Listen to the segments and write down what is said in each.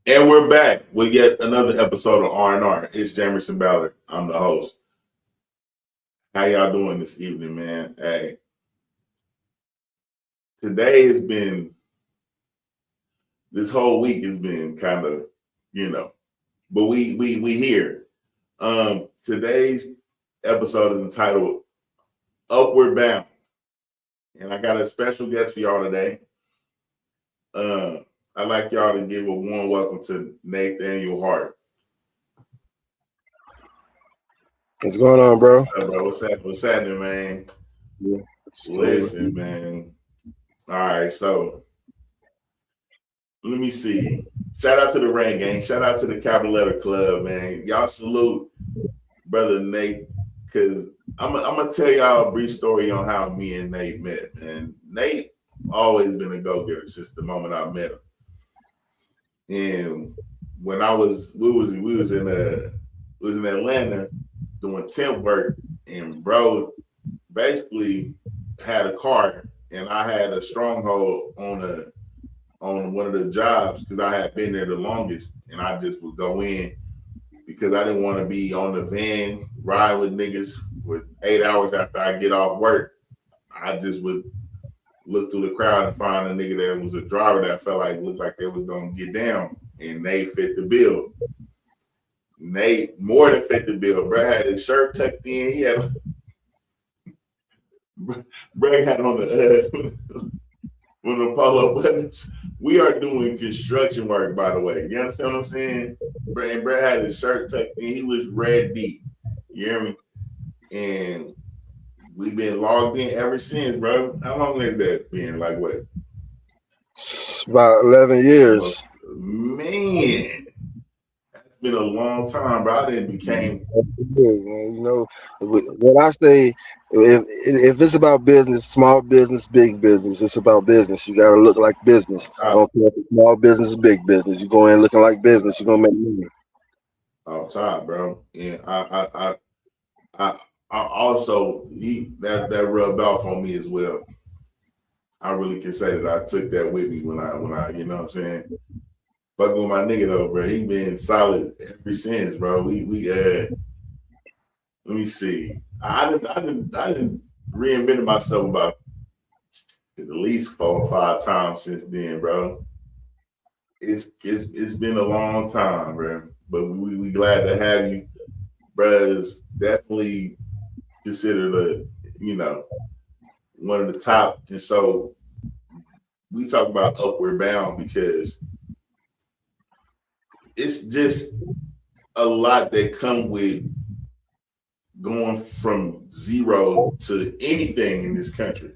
And we're back with yet another episode of R&R. It's Jamerson Ballard. I'm the host. How y'all doing this evening, man? Hey, today has been, this whole week has been kind of, but we here. Today's episode is entitled Upward Bound. And I got a special guest for y'all today. I'd like y'all to give a warm welcome to Nathaniel Hart. What's going on, bro? Bro, what's happening, man? Yeah. Listen, man. All right, so let me see. Shout out to the Rain Gang. Shout out to the Cabaletta Club, man. Y'all salute brother Nate, because I'm gonna tell y'all a brief story on how me and Nate met. And Nate always been a go-getter since the moment I met him. And when we was in Atlanta doing temp work, and bro basically had a car, and I had a stronghold on one of the jobs because I had been there the longest, and I just would go in because I didn't want to be on the van ride with niggas with 8 hours after I get off work. I just would look through the crowd and find a nigga that was a driver that felt like looked like they was gonna get down, and they fit the bill. Nate more than fit the bill. Bro had his shirt tucked in. He had Bro had on the polo buttons. We are doing construction work, by the way. You understand what I'm saying? And Brad had his shirt tucked in. He was ready. You hear me? And we've been logged in ever since, bro. How long has that been? Like what? It's about 11 years. Man, that's been a long time, bro. I didn't became. You know, what I say, if it's about business, small business, big business, it's about business. You got to look like business. I don't care if it's small business, big business. You go in looking like business, you're gonna make money. All time, bro. And I also that rubbed off on me as well. I really can say that I took that with me when I you know what I'm saying. Fucking with my nigga though, bro. He been solid ever since, bro. We let me see. I didn't reinvented myself about at least 4 or 5 times since then, bro. It's been a long time, bro. But we glad to have you, bro. It's definitely considered one of the top. And so we talk about Upward Bound because it's just a lot that come with going from zero to anything in this country,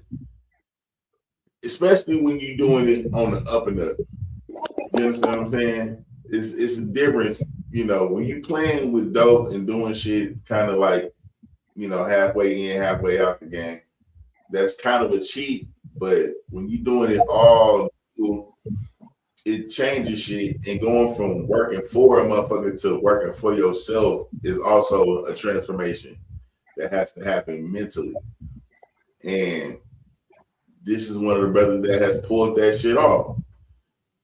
especially when you're doing it on the up and up. You understand what I'm saying? It's a difference, when you playing with dope and doing shit kind of like, halfway in, halfway out the game. That's kind of a cheat, but when you're doing it all, it changes shit. And going from working for a motherfucker to working for yourself is also a transformation that has to happen mentally. And this is one of the brothers that has pulled that shit off.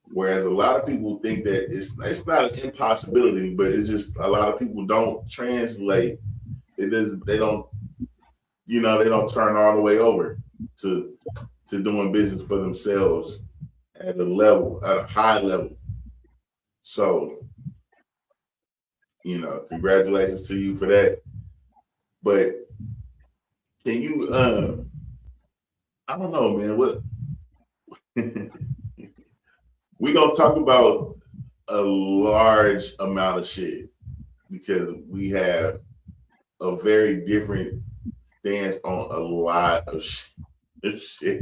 Whereas a lot of people think that it's not an impossibility, but it's just a lot of people don't translate. They don't turn all the way over to doing business for themselves at a high level. So, congratulations to you for that. But can you I don't know, man, what we're gonna talk about a large amount of shit because we have a very different stance on a lot of shit.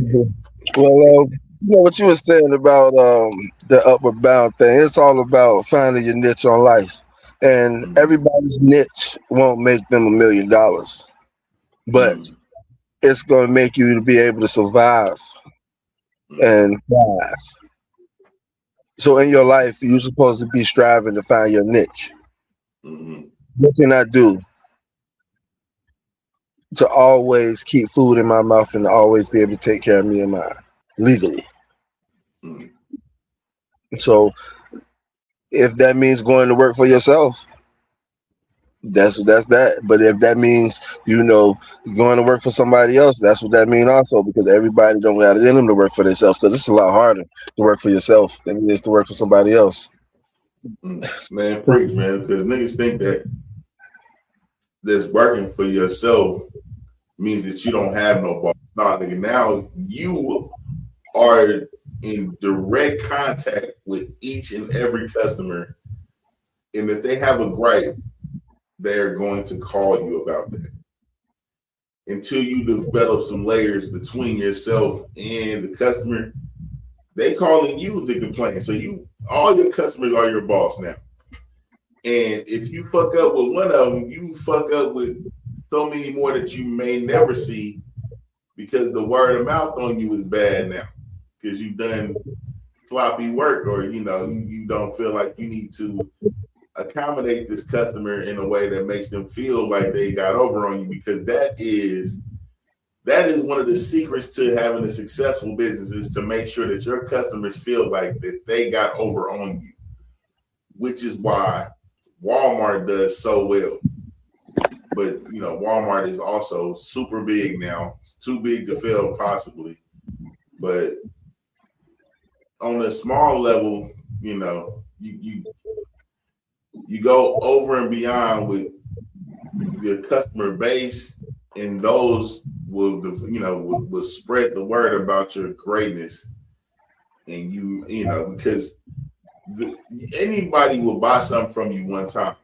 Well, what you were saying about the upward bound thing, it's all about finding your niche on life. And everybody's niche won't make them $1 million, but it's going to make you to be able to survive and thrive. So in your life, you're supposed to be striving to find your niche. What can I do to always keep food in my mouth and to always be able to take care of me and mine legally? So If that means going to work for yourself, that's that. But if that means going to work for somebody else, that's what that means also. Because everybody don't got it in them to work for themselves. Because it's a lot harder to work for yourself than it is to work for somebody else. Man, preach, man, because niggas think that that's working for yourself means that you don't have no boss. Nah, nigga, now you are in direct contact with each and every customer. And if they have a gripe, they're going to call you about that. Until you develop some layers between yourself and the customer, they calling you to complain. So all your customers are your boss now. And if you fuck up with one of them, you fuck up with so many more that you may never see, because the word of mouth on you is bad now, because you've done sloppy work, or you don't feel like you need to accommodate this customer in a way that makes them feel like they got over on you, because that is one of the secrets to having a successful business, is to make sure that your customers feel like that they got over on you, which is why Walmart does so well. But Walmart is also super big now. It's too big to fail possibly. But on a small level, you go over and beyond with your customer base, and those will spread the word about your greatness. And because anybody will buy something from you one time,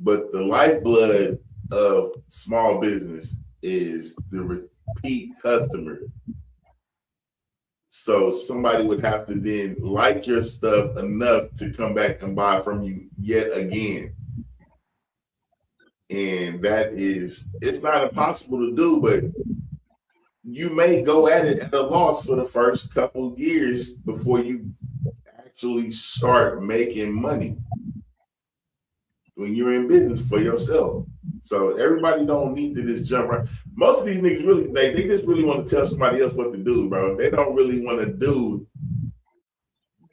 but the lifeblood of small business is the repeat customer. So somebody would have to then like your stuff enough to come back and buy from you yet again. And it's not impossible to do, but you may go at it at a loss for the first couple of years before you actually start making money when you're in business for yourself. So everybody don't need to just jump right. Most of these niggas really, they just really want to tell somebody else what to do, bro. They don't really want to do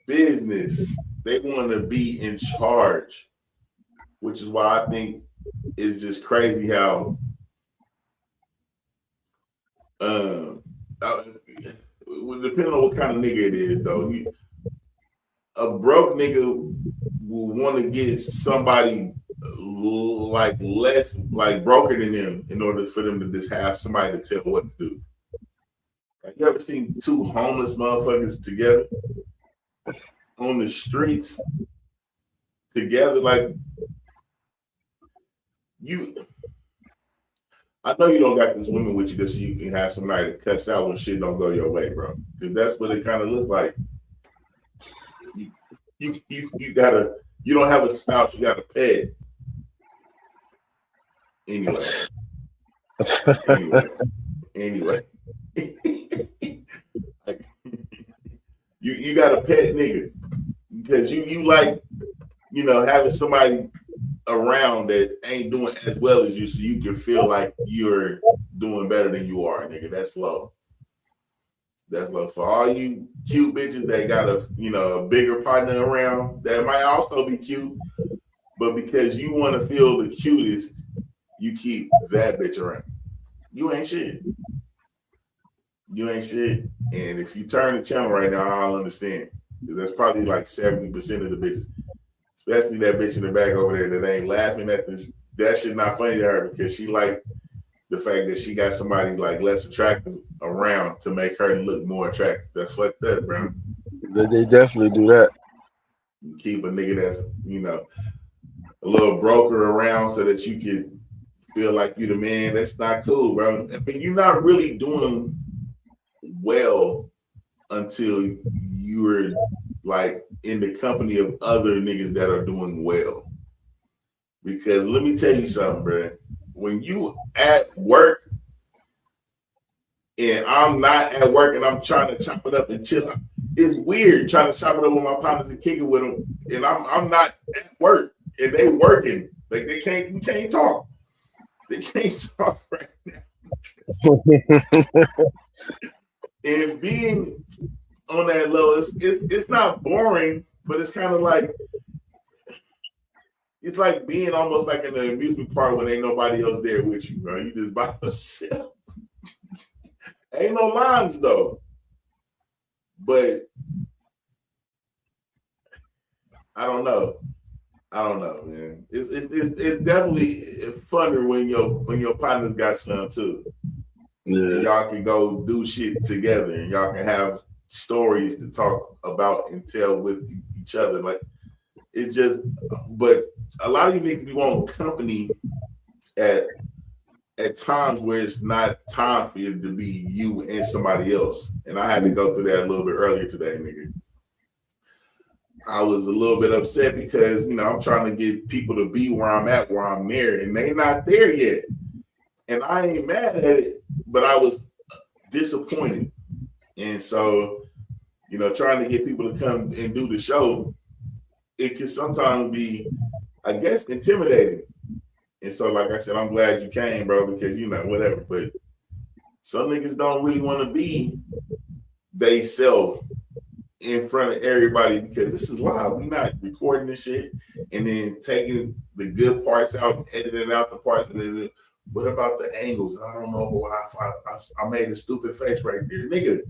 business. They want to be in charge, which is why I think it's just crazy how depending on what kind of nigga it is, though, a broke nigga will want to get somebody like less, like broker than them, in order for them to just have somebody to tell what to do. Like, you ever seen two homeless motherfuckers together on the streets together? Like, I know you don't got this woman with you just so you can have somebody to cuss out when shit don't go your way, bro. Because that's what it kind of look like. You don't have a spouse, you got a pet. Anyway. Like, you got a pet nigga because you like, having somebody around that ain't doing as well as you, so you can feel like you're doing better than you are, nigga. That's low. That's low. For all you cute bitches that got a bigger partner around that might also be cute, but because you want to feel the cutest, you keep that bitch around. You ain't shit. You ain't shit. And if you turn the channel right now, I'll understand. Because that's probably like 70% of the bitches. Especially that bitch in the back over there that ain't laughing at this. That shit not funny to her because she like the fact that she got somebody like less attractive around to make her look more attractive. That's fucked up, bro. They definitely do that. You keep a nigga that's, a little broker around so that you can feel like you the man. That's not cool, bro. I mean, you're not really doing well until you're like in the company of other niggas that are doing well. Because let me tell you something, bro. When you at work and I'm not at work and I'm trying to chop it up and chill, it's weird trying to chop it up with my partners and kick it with them, and I'm not at work and they working. Like we can't talk. They can't talk right now. And being on that level, it's not boring, But it's kind of like it's like being almost like in an amusement park when ain't nobody else there with you, bro. You just by yourself. Ain't no lines though. But I don't know. Man. It's definitely funner when your partner's got some too. Yeah. And y'all can go do shit together, and y'all can have stories to talk about and tell with each other. Like it's just, but a lot of you niggas want company at times where it's not time for you to be you and somebody else. And I had to go through that a little bit earlier today, nigga. I was a little bit upset because, you know, I'm trying to get people to be where I'm at, where I'm there, and they not there yet. And I ain't mad at it, but I was disappointed. And so, you know, trying to get people to come and do the show, it can sometimes be, I guess, intimidating. And so, like I said, I'm glad you came, bro, because, you know, whatever. But some niggas don't really want to be they self in front of everybody because this is live. We're not recording this shit and then taking the good parts out and editing out the parts. And then what about the angles? I don't know why I made a stupid face right there. Nigga,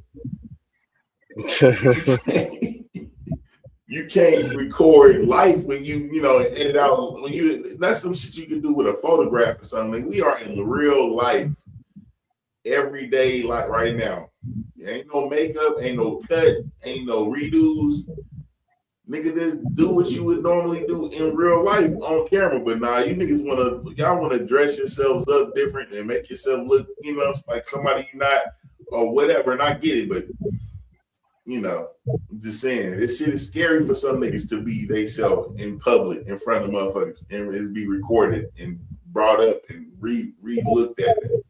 you can't record life when you know, edit out. When you, that's some shit you can do with a photograph or something. Like, we are in real life every day, like right now. Ain't no makeup, ain't no cut, ain't no redos. Nigga, just do what you would normally do in real life on camera. But nah, you niggas y'all wanna dress yourselves up different and make yourself look, you know, like somebody you not or whatever. And I get it, but you know, I'm just saying, this shit is scary for some niggas to be they self in public in front of motherfuckers and it be recorded and brought up and re-looked at it.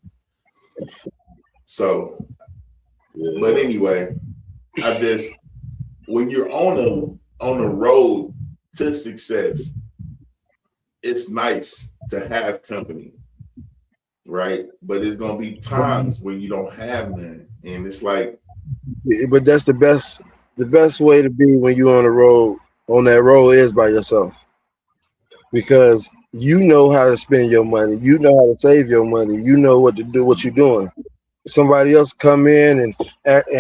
So, but anyway, I just, when you're on a road to success, it's nice to have company, right? But there's gonna be times when you don't have none, and it's like. But that's the best way to be when you're on the road. On that road is by yourself, because you know how to spend your money, you know how to save your money, you know what to do, what you're doing. Somebody else come in and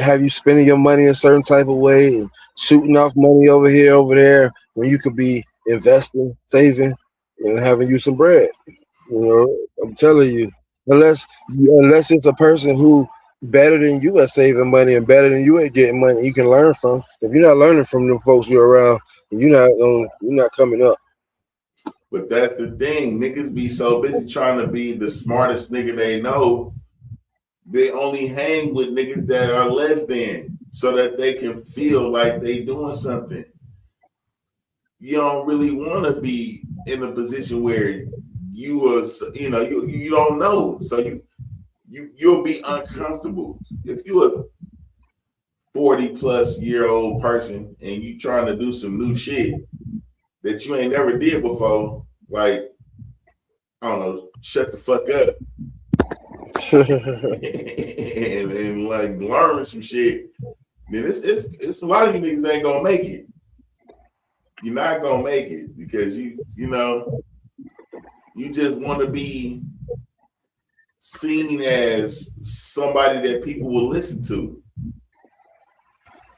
have you spending your money a certain type of way and shooting off money over here, over there, when you could be investing, saving, and having you some bread. You know, I'm telling you, unless it's a person who better than you at saving money and better than you at getting money, you can learn from. If you're not learning from them folks you're around, you're not coming up. But that's the thing, niggas be so busy trying to be the smartest nigga they know. They only hang with niggas that are less than so that they can feel like they doing something. You don't really want to be in a position where you don't know. So you'll be uncomfortable. If you're a 40+ year old person and you trying to do some new shit that you ain't never did before, like, I don't know, shut the fuck up. and like learn some shit, then it's a lot of you niggas ain't gonna make it. You're not gonna make it because you just want to be seen as somebody that people will listen to.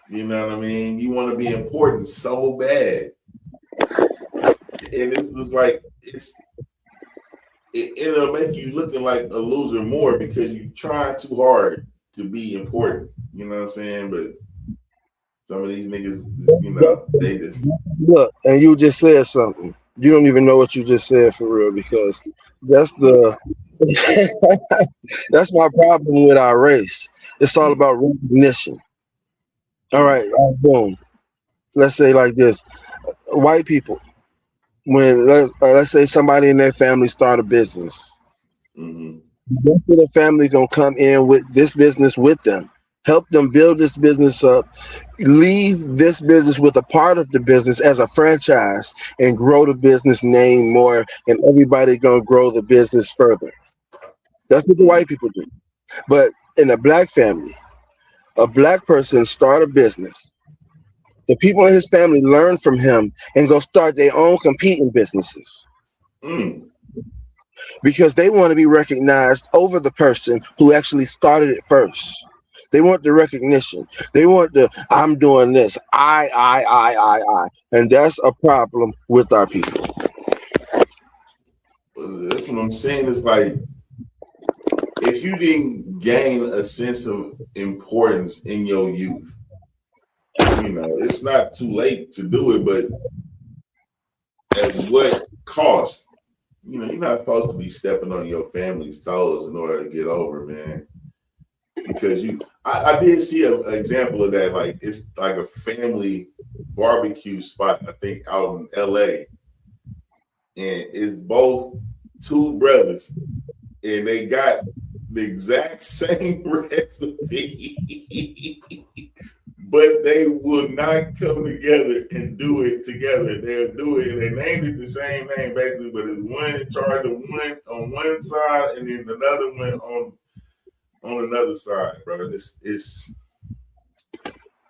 You know what I mean? You want to be important so bad, and it was like it'll make you looking like a loser more because you trying too hard to be important. You know what I'm saying? But some of these niggas, they just look. And you just said something. You don't even know what you just said for real, because that's that's my problem with our race. It's all about recognition. All right, boom. Let's say like this: white people. When let's say somebody in their family start a business, the rest of the family gonna come in with this business with them, help them build this business up, leave this business with a part of the business as a franchise, and grow the business name more, and everybody gonna grow the business further. That's what the white people do. But in a black family, a black person start a business, The people in his family learn from him and go start their own competing businesses because they want to be recognized over the person who actually started it first. They want the recognition. They want the I'm doing this. I. And that's a problem with our people. That's what I'm saying. Is like if you didn't gain a sense of importance in your youth, you know, it's not too late to do it, but at what cost? You know, you're not supposed to be stepping on your family's toes in order to get over, man. Because I did see an example of that. Like it's like a family barbecue spot, I think, out in LA. And it's both two brothers, and they got the exact same recipe, but they will not come together and do it together. They'll do it, and they named it the same name basically, but it's one in charge of one on one side, and then another one on another side, bro.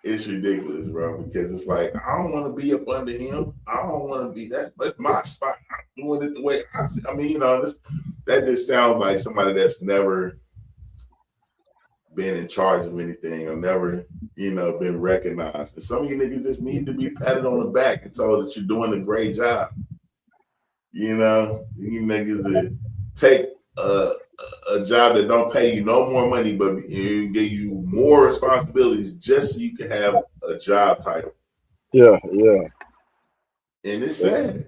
It's ridiculous, bro, because it's like I don't want to be up under him. I don't want to be that's my spot. I'm doing it the way I see. I mean, you know, that just sounds like somebody that's never been in charge of anything or never, you know, been recognized. And some of you niggas just need to be patted on the back and told that you're doing a great job. You know, you niggas that take a job that don't pay you no more money, but it give you more responsibilities just so you can have a job title. Yeah. And it's sad.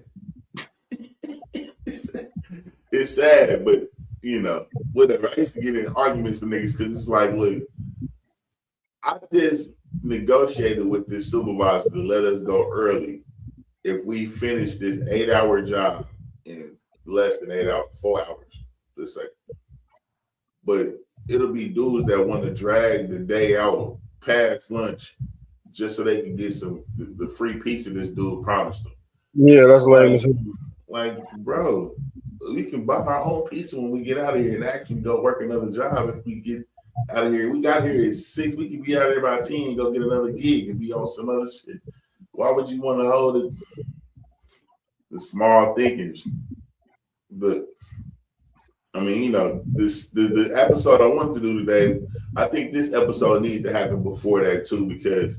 It's sad, but you know, whatever. I used to get in arguments with niggas because it's like, look, I just negotiated with this supervisor to let us go early if we finish this 8-hour job in less than 8 hours, 4 hours, let's say. But it'll be dudes that want to drag the day out past lunch just so they can get the free pizza this dude promised them. Yeah, that's lame as hell. Like, bro, we can buy our own pizza when we get out of here and actually go work another job if we get out of here. We got here at 6, we can be out of here by 10 and go get another gig and be on some other shit. Why would you want to hold it? The small thinkers. But I mean, you know, the episode I wanted to do today, I think this episode needs to happen before that too, because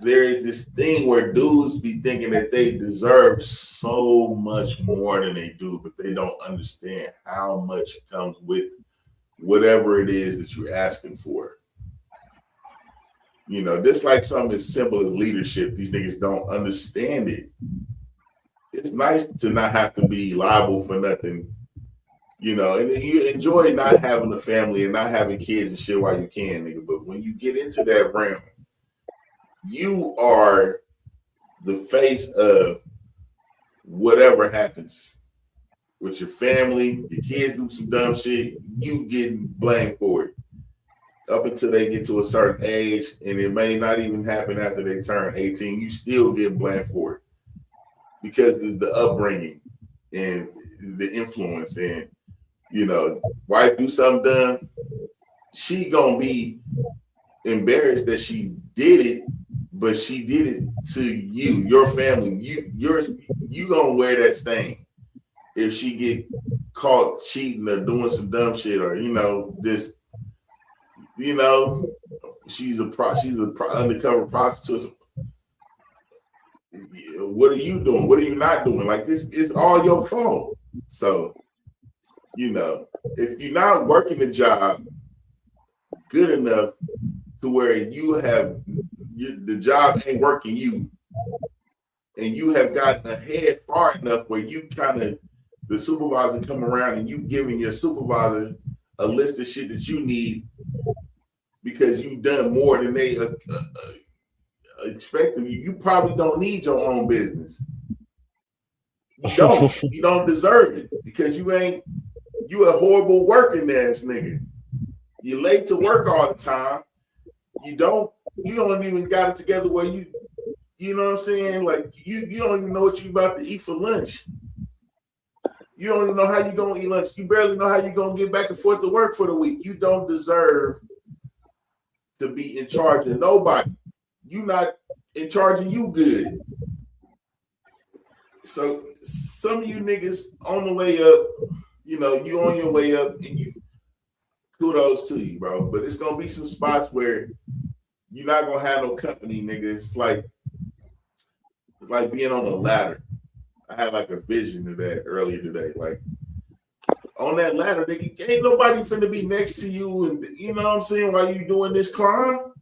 there is this thing where dudes be thinking that they deserve so much more than they do, but they don't understand how much comes with whatever it is that you're asking for. You know, just like something as simple as leadership, these niggas don't understand it. It's nice to not have to be liable for nothing, you know, and you enjoy not having a family and not having kids and shit while you can, nigga. But when you get into that realm, you are the face of whatever happens with your family. Your kids do some dumb shit, you getting blamed for it up until they get to a certain age, and it may not even happen after they turn 18. You still get blamed for it because of the upbringing and the influence. And you know, wife do something dumb, she gonna be embarrassed that she did it, but she did it to you, your family. You gonna wear that stain if she get caught cheating or doing some dumb shit, or you know, this, you know, she's a undercover prostitute. What are you doing? What are you not doing? Like, this is all your fault. So, you know, if you're not working the job good enough to where the job ain't working you, and you have gotten ahead far enough where you kind of, the supervisor come around and you giving your supervisor a list of shit that you need because you've done more than they expect of you. You probably don't need your own business. You don't deserve it because you a horrible working ass nigga. You're late to work all the time. You don't even got it together where you know what I'm saying? Like you don't even know what you about to eat for lunch. You don't even know how you gonna eat lunch. You barely know how you gonna get back and forth to work for the week. You don't deserve to be in charge of nobody. You not and charging you good. So some of you niggas on the way up, you know, you on your way up, and you kudos to you, bro. But it's gonna be some spots where you're not gonna have no company, nigga. It's like being on a ladder. I had like a vision of that earlier today. Like on that ladder, nigga, ain't nobody finna be next to you, and you know what I'm saying, while you doing this climb.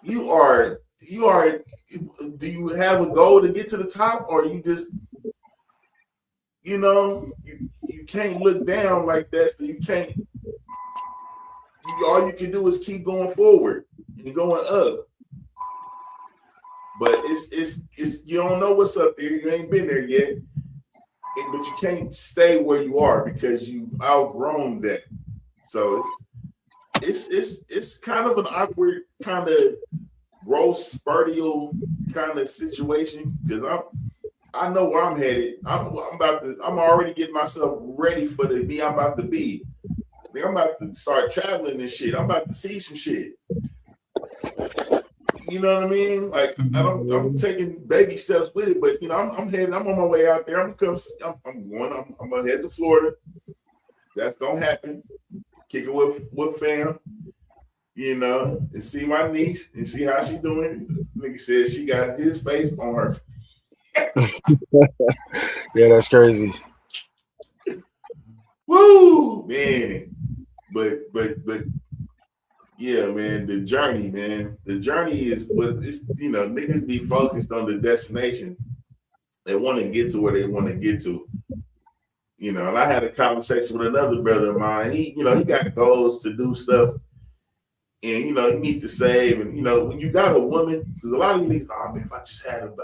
You are. Do you have a goal to get to the top, or you just, you know, you can't look down like that, so you can't. All you can do is keep going forward and going up. But it's you don't know what's up there. You ain't been there yet, but you can't stay where you are because you outgrown that. So it's kind of an awkward kind of growth spurtial kind of situation because I know where I'm headed. I'm already getting myself ready for the me I'm about to be. I'm about to start traveling and shit. I'm about to see some shit. You know what I mean? Like I'm taking baby steps with it, but you know I'm heading. I'm on my way out there. I'm gonna head to Florida. That's gonna happen. Kick it with fam. You know, and see my niece and see how she doing. Nigga said she got his face on her. Yeah, that's crazy. Woo, man. But yeah, man, the journey, man. The journey is what it's, you know, niggas be focused on the destination. They want to get to where they want to get to. You know, and I had a conversation with another brother of mine. He got goals to do stuff. And, you know, you need to save. And, you know, when you got a woman, because a lot of you niggas, oh, man, if I just had a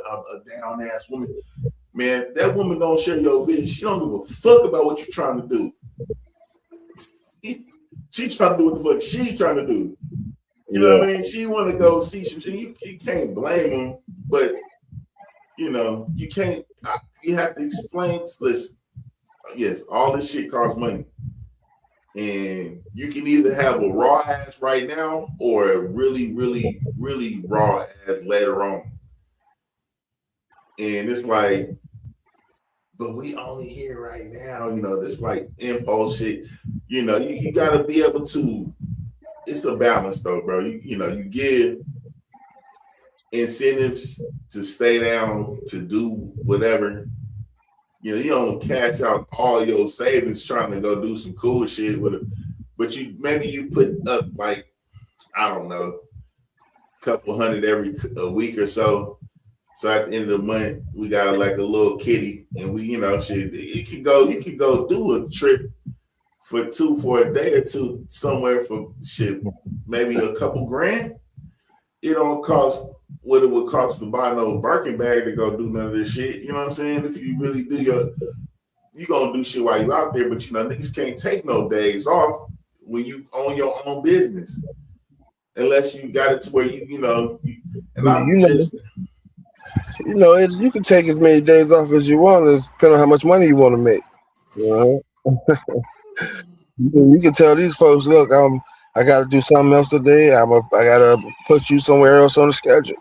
down-ass woman, man, that woman don't share your vision. She don't give a fuck about what you're trying to do. She's trying to do what the fuck she's trying to do. You know what I mean? She want to go see some shit. You can't blame them, but, you know, you can't. You have to explain. Listen, yes, all this shit costs money. And you can either have a raw ass right now or a really, really, really raw ass later on. And it's like, but we only here right now, you know, this like impulse shit. You know, you gotta be able to, it's a balance though, bro. You know, you give incentives to stay down, to do whatever. You know, you don't cash out all your savings trying to go do some cool shit with it. But you put up like, I don't know, a couple hundred every a week or so. So at the end of the month, we got like a little kitty, and we, you know, shit. You can go do a trip for a day or two somewhere for shit, maybe a couple grand. It don't cost what it would cost to buy no Birkin bag to go do none of this shit. You know what I'm saying? If you really do you gonna do shit while you out there, but you know, niggas can't take no days off when you own your own business. Unless you got it to where you can take as many days off as you want, depending on how much money you want to make. You know? You can tell these folks, look, I got to do something else today. I got to put you somewhere else on the schedule,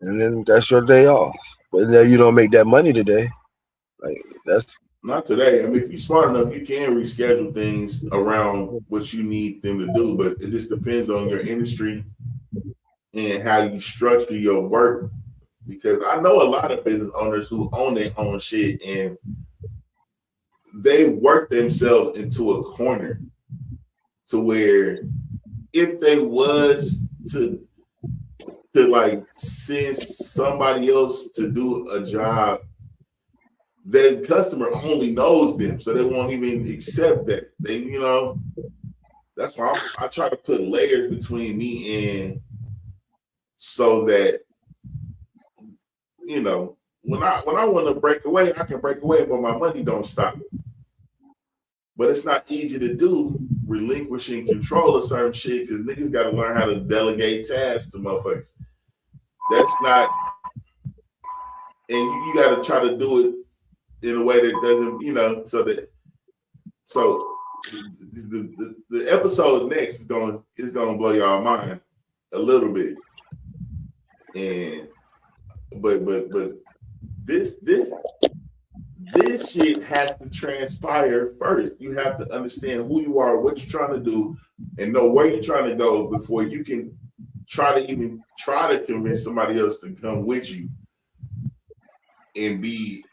and then that's your day off. But now you don't make that money today. Like that's not today. I mean, if you're smart enough, you can reschedule things around what you need them to do. But it just depends on your industry and how you structure your work. Because I know a lot of business owners who own their own shit and they work themselves into a corner to where if they was to like send somebody else to do a job, the customer only knows them, so they won't even accept that. They, you know, that's why I try to put layers between me and so that, you know, when I want to break away, I can break away, but my money don't stop. But it's not easy to do, relinquishing control of certain shit, because niggas got to learn how to delegate tasks to motherfuckers. That's not, and you got to try to do it in a way that doesn't, you know, so the episode next is going to blow y'all mind a little bit. And but this shit has to transpire first. You have to understand who you are, what you're trying to do, and know where you're trying to go before you can try to convince somebody else to come with you and be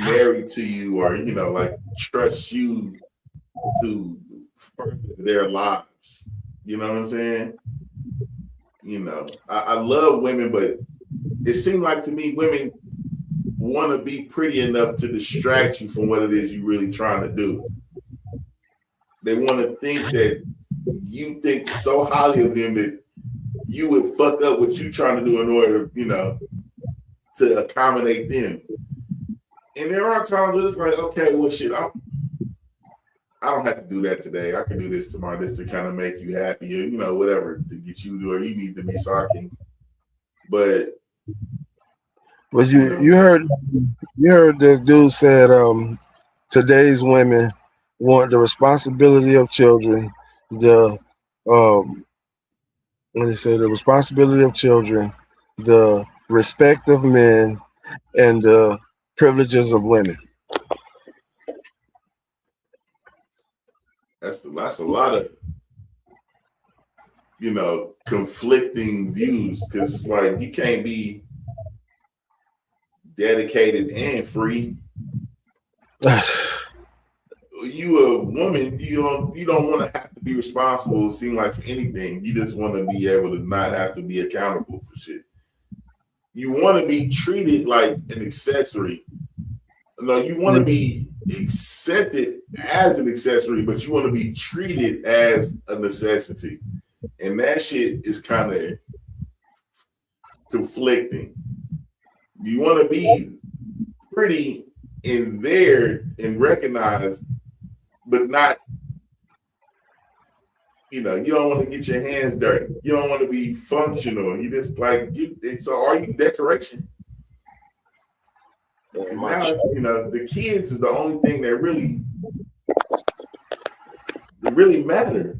married to you, or like trust you to further their lives. You know what I'm saying? I love women, but it seemed like to me women want to be pretty enough to distract you from what it is you're really trying to do. They want to think that you think so highly of them that you would fuck up what you're trying to do in order, to accommodate them. And there are times where it's like, okay, well, shit, I don't have to do that today. I can do this tomorrow, just to kind of make you happy, or, whatever, to get you to where you need to be, so I can. But you heard the dude said today's women want the responsibility of children, the what do you say, the responsibility of children, the respect of men, and the privileges of women. that's a lot of conflicting views, because it's like you can't be dedicated and free. You a woman, you don't want to have to be responsible, seem like, for anything. You just want to be able to not have to be accountable for shit. You want to be treated like an accessory. No, you want to be accepted as an accessory, but you want to be treated as a necessity. And that shit is kind of conflicting. You want to be pretty in there and recognized, but not, you don't want to get your hands dirty. You don't want to be functional. You just like, so are you decoration? Because now, the kids is the only thing that really matter.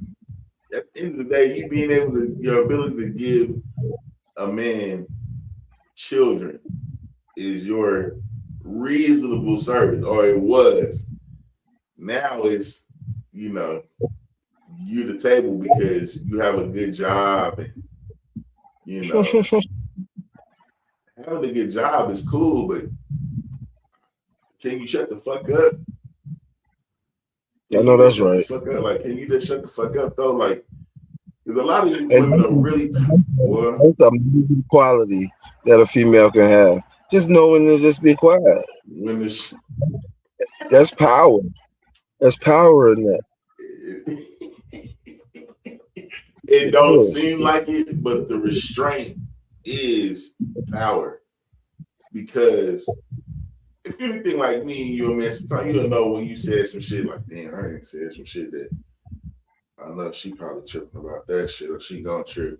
At the end of the day, you being able to, your ability to give a man children is your reasonable service, or it was. Now it's, you the table because you have a good job, and having a good job is cool, but can you shut the fuck up? I know that's right. Like, can you just shut the fuck up though? Like, because a lot of you women are really that's a quality that a female can have. Just knowing to just be quiet. That's power. There's power in that. It don't seem like it, but the restraint is power. Because if you anything like me and you, man, sometimes you'll know when you said some shit like, damn, I ain't said some shit that I know she probably tripping about that shit, or she gonna trip.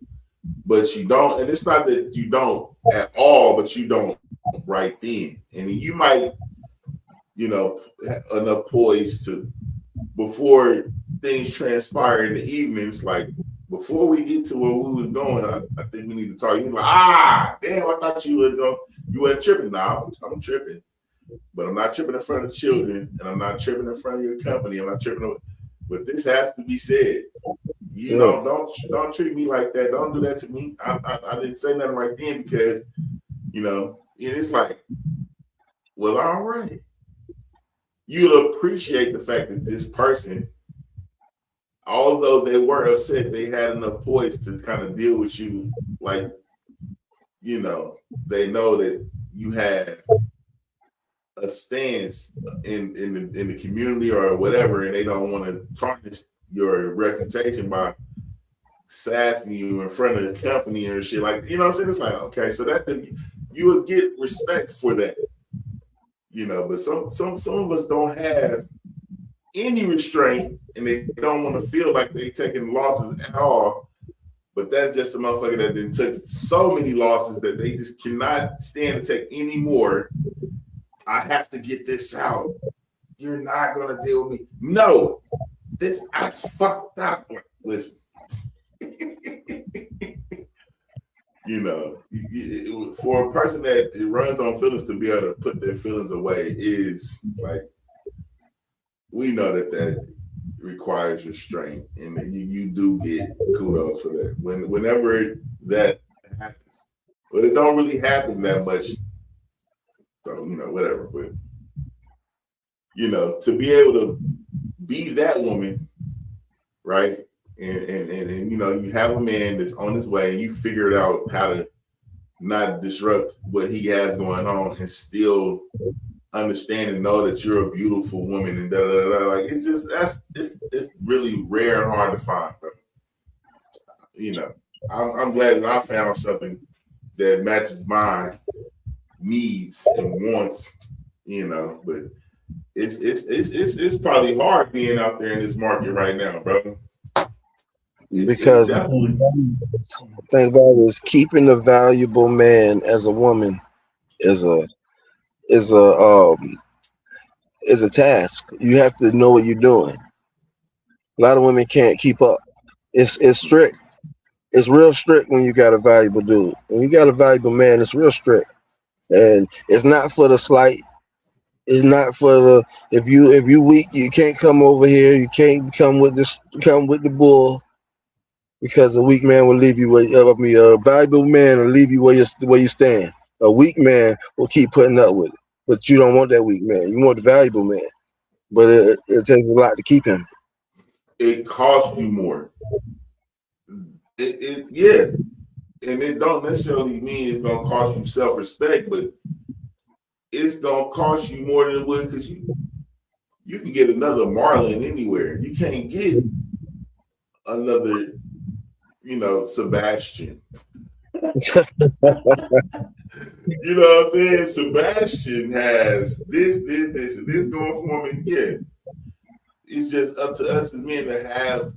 But you don't, and it's not that you don't at all, but you don't right then. And you might, have enough poise to, before things transpire in the evenings, like before we get to where we was going, I think we need to talk. You're like, damn, I thought you weren't tripping. Now I'm tripping. But I'm not tripping in front of children, and I'm not tripping in front of your company. I'm not tripping. But this has to be said. Don't treat me like that. Don't do that to me. I didn't say nothing right then because, it's like, well, all right. You'll appreciate the fact that this person, although they were upset, they had enough poise to kind of deal with you. Like, they know that you had a stance in the community or whatever, and they don't want to tarnish your reputation by sassing you in front of the company or shit, like, what I'm saying? It's like, okay, so that you would get respect for that, but some of us don't have any restraint, and they don't want to feel like they taking losses at all. But that's just a motherfucker that then took so many losses that they just cannot stand to take any more. I have to get this out. You're not gonna deal with me. No, that's fucked up. Listen, You know, for a person that it runs on feelings to be able to put their feelings away is like, we know that requires restraint, and you do get kudos for that. Whenever that happens, but it don't really happen that much. So whatever. But to be able to be that woman, right? And you have a man that's on his way, and you figured out how to not disrupt what he has going on, and still understand and know that you're a beautiful woman, and da da da. Like it's really rare and hard to find. But I'm glad that I found something that matches my needs and wants. But it's probably hard being out there in this market right now, bro. Because the thing about it is keeping a valuable man as a woman is a task. You have to know what you're doing. A lot of women can't keep up. It's strict. It's real strict when you got a valuable dude. When you got a valuable man, it's real strict. And it's not for the slight. It's not for the if you weak, you can't come over here. You can't come with the bull. Because a weak man will leave you a valuable man will leave you where you stand. A weak man will keep putting up with it. But you don't want that weak man. You want the valuable man. But it takes a lot to keep him. It costs you more. Yeah. And it don't necessarily mean it's gonna cost you self-respect, but it's gonna cost you more than it would, because you can get another Marlon anywhere. You can't get another Sebastian. You know what I'm saying? Sebastian has this, and this going for him. Yeah. It's just up to us as men to have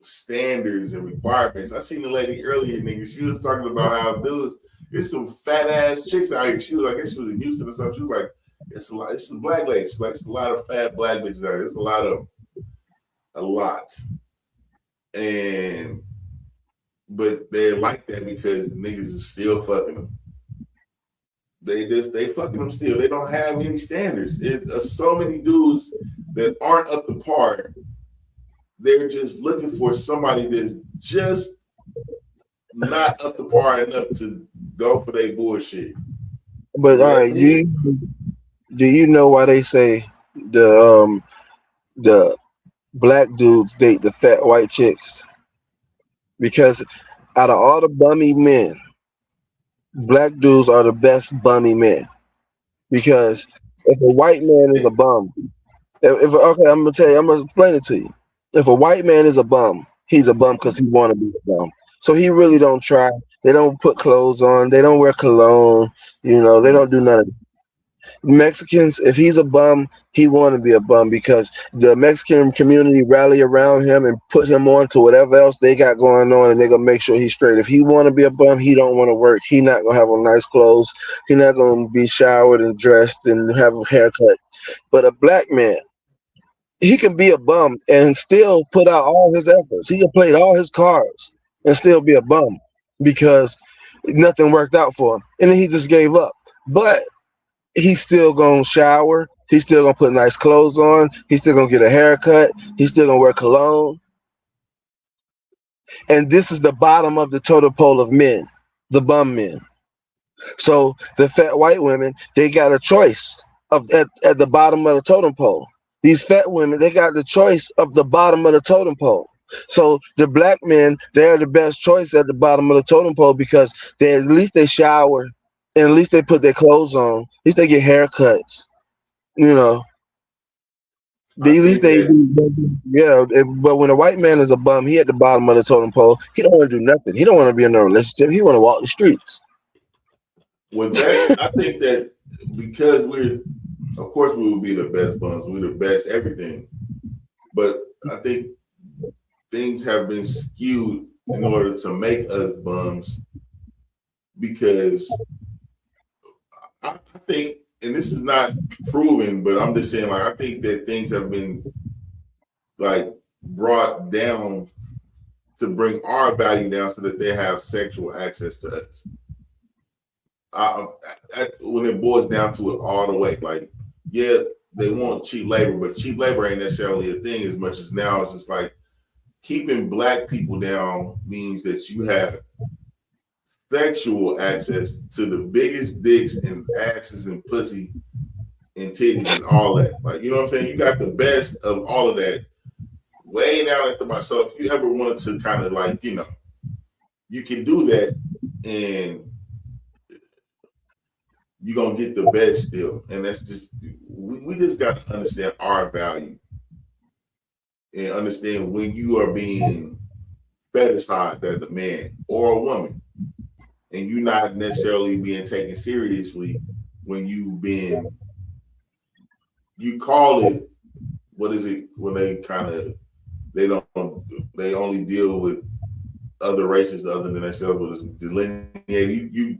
standards and requirements. I seen the lady earlier, nigga. She was talking about how dudes, there's some fat ass chicks out here. She was like, I guess she was in Houston or something. She was like, it's some black ladies. Like, it's a lot of fat black bitches out here. There's a lot. But they're like that because niggas is still fucking them. They fucking them still. They don't have any standards. There's so many dudes that aren't up to par. They're just looking for somebody that's just not up to par enough to go for their bullshit. But all right, do you know why they say the black dudes date the fat white chicks? Because out of all the bummy men, black dudes are the best bummy men. Because if a white man is a bum, okay, I'm gonna explain it to you. If a white man is a bum, he's a bum because he want to be a bum. So he really don't try. They don't put clothes on. They don't wear cologne. They don't do none of it. Mexicans, if he's a bum, he want to be a bum because the Mexican community rally around him and put him on to whatever else they got going on, and they're gonna make sure he's straight. If he want to be a bum, he don't want to work. He not gonna have on nice clothes. He not gonna be showered and dressed and have a haircut. But a black man, he can be a bum and still put out all his efforts. He can play all his cards and still be a bum because nothing worked out for him, and then he just gave up. But he's still gonna shower. He's still gonna put nice clothes on. He's still gonna get a haircut. He's still gonna wear cologne. And this is the bottom of the totem pole of men, the bum men. So the fat white women, they got a choice at the bottom of the totem pole. These fat women, they got the choice of the bottom of the totem pole. So the black men, they're the best choice at the bottom of the totem pole because at least they shower. And at least they put their clothes on. At least they get haircuts. At least they do. Yeah, but when a white man is a bum, he at the bottom of the totem pole. He don't want to do nothing. He don't want to be in a relationship. He want to walk the streets. With that, I think that because of course, we will be the best bums. We're the best everything. But I think things have been skewed in order to make us bums because I think, and this is not proven, but I'm just saying, like, I think that things have been like brought down to bring our value down so that they have sexual access to us. When it boils down to it all the way, like, yeah, they want cheap labor, but cheap labor ain't necessarily a thing as much as now it's just like keeping black people down means that you have sexual access to the biggest dicks and asses and pussy and titties and all that. Like, you know what I'm saying? You got the best of all of that way down at the bottom. So if you ever wanted to kind of like, you know, you can do that and you're going to get the best still. And that's just, we just got to understand our value and understand when you are being fetishized as a man or a woman and you're not necessarily being taken seriously when you call it, what is it when they they only deal with other races other than themselves, but it's delineating.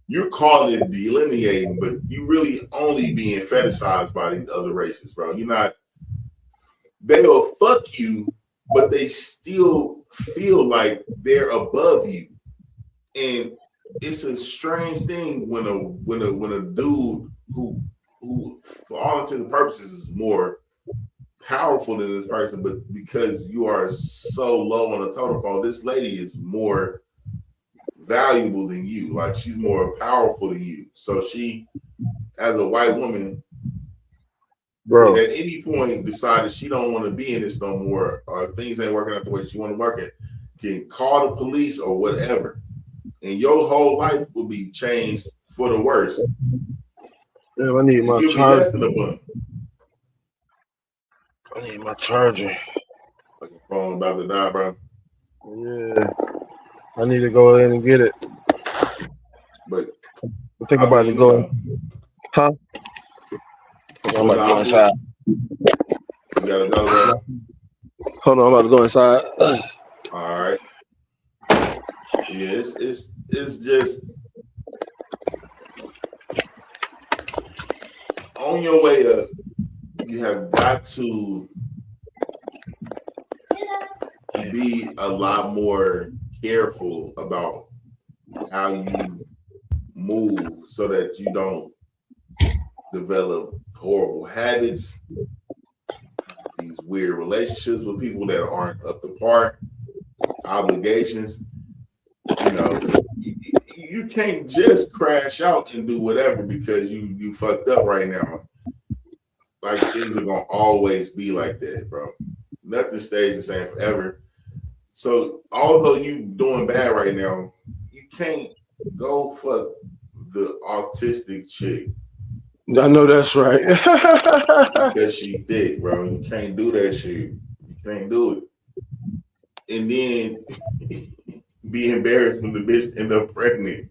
You're calling it delineating, but you really only being fetishized by these other races, bro. You're not, they'll fuck you, but they still feel like they're above you. And it's a strange thing when a dude who for all intents and purposes is more powerful than this person, but because you are so low on the totem pole, this lady is more valuable than you. Like, she's more powerful than you. So she, as a white woman, bro, at any point decided she don't want to be in this no more, or things ain't working out the way she want to work it, can call the police or whatever, and your whole life will be changed for the worse. Yeah, I need my charger. I need my charger. Like your phone about to die, bro. Yeah, I need to go in and get it. But I think I'm about to go. Huh? I'm about to go inside. You gotta go, bro. Hold on, I'm about to go inside. All right. Yeah, it's just on your way up. You have got to be a lot more careful about how you move so that you don't develop horrible habits, these weird relationships with people that aren't up to par, obligations. You know, you can't just crash out and do whatever because you fucked up right now. Like, things are gonna always be like that, bro. Nothing stays the same forever. So although you doing bad right now, you can't go fuck the autistic chick. I know that's right. Because she thick, bro. You can't do that shit. You can't do it. And then be embarrassed when the bitch end up pregnant.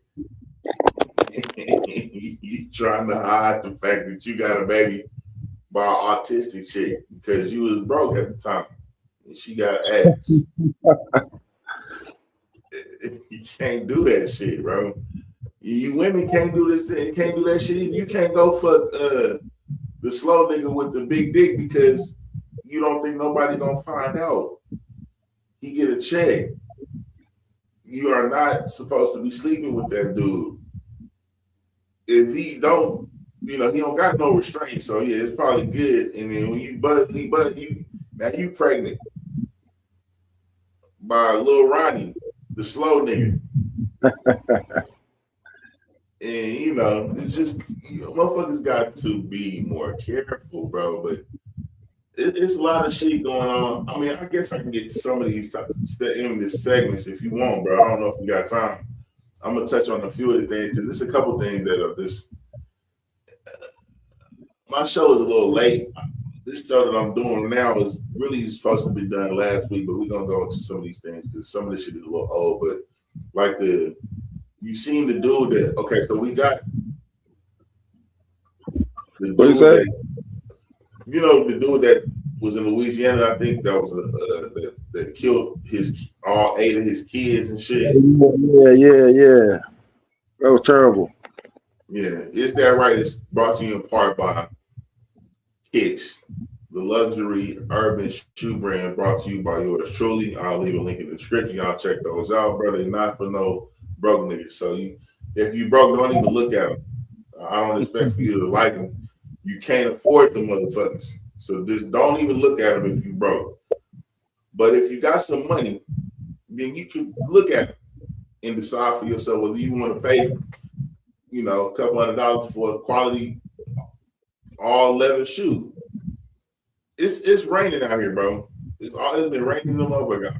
You trying to hide the fact that you got a baby by an autistic chick because you was broke at the time and she got ass. You can't do that shit, bro. You women can't do this thing, can't do that shit. You can't go fuck the slow nigga with the big dick because you don't think nobody gonna find out. He get a check. You are not supposed to be sleeping with that dude. If he don't, you know, he don't got no restraint, so yeah, it's probably good. And then when you now you pregnant by Lil Ronnie, the slow nigga. And you know, it's just, you know, motherfuckers got to be more careful, bro. But it's a lot of shit going on. I mean, I guess I can get to some of these in this segments if you want, bro. I don't know if we got time. I'm gonna touch on a few of the things because there's a couple things that are just. My show is a little late. This show that I'm doing now is really supposed to be done last week, but we're gonna go into some of these things because some of this shit is a little old. But like you seen the dude that, okay, so we got the dude that, you know, the dude that was in Louisiana, I think that was that killed all 8 of his kids and shit. Yeah. That was terrible. Yeah, Is That Right? It's brought to you in part by Kicks, the luxury urban shoe brand, brought to you by yours truly. I'll leave a link in the description. Y'all check those out, brother. Not for no broke niggas. So if you broke, don't even look at them. I don't expect for you to like them. You can't afford them motherfuckers. So just don't even look at them if you broke. But if you got some money, then you can look at it and decide for yourself whether you want to pay, a couple $100 for a quality all leather shoe. It's raining out here, bro. It's been raining them over.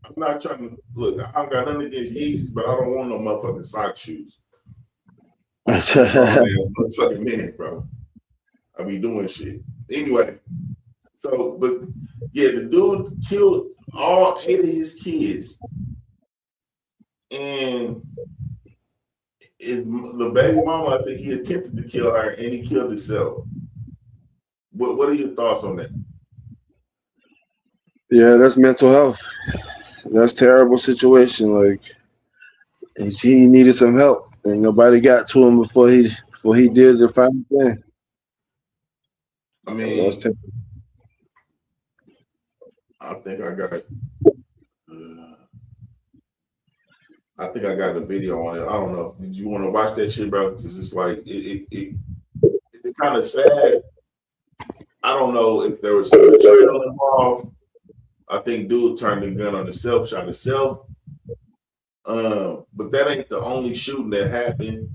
I'm not trying to look. I don't got nothing against Yeezys, but I don't want no motherfucking sock shoes. Motherfucking minute, bro. I be doing shit anyway. So, but yeah, the dude killed all 8 of his kids, and the baby mama, I think he attempted to kill her, and he killed himself. What are your thoughts on that? Yeah, that's mental health. That's a terrible situation. Like he needed some help, and nobody got to him before he did the final thing. I mean, I think I got the video on it. I don't know. Did you want to watch that shit, bro? Because it's like it's kind of sad. I don't know if there was some betrayal involved. I think dude turned the gun on himself, shot himself. But that ain't the only shooting that happened.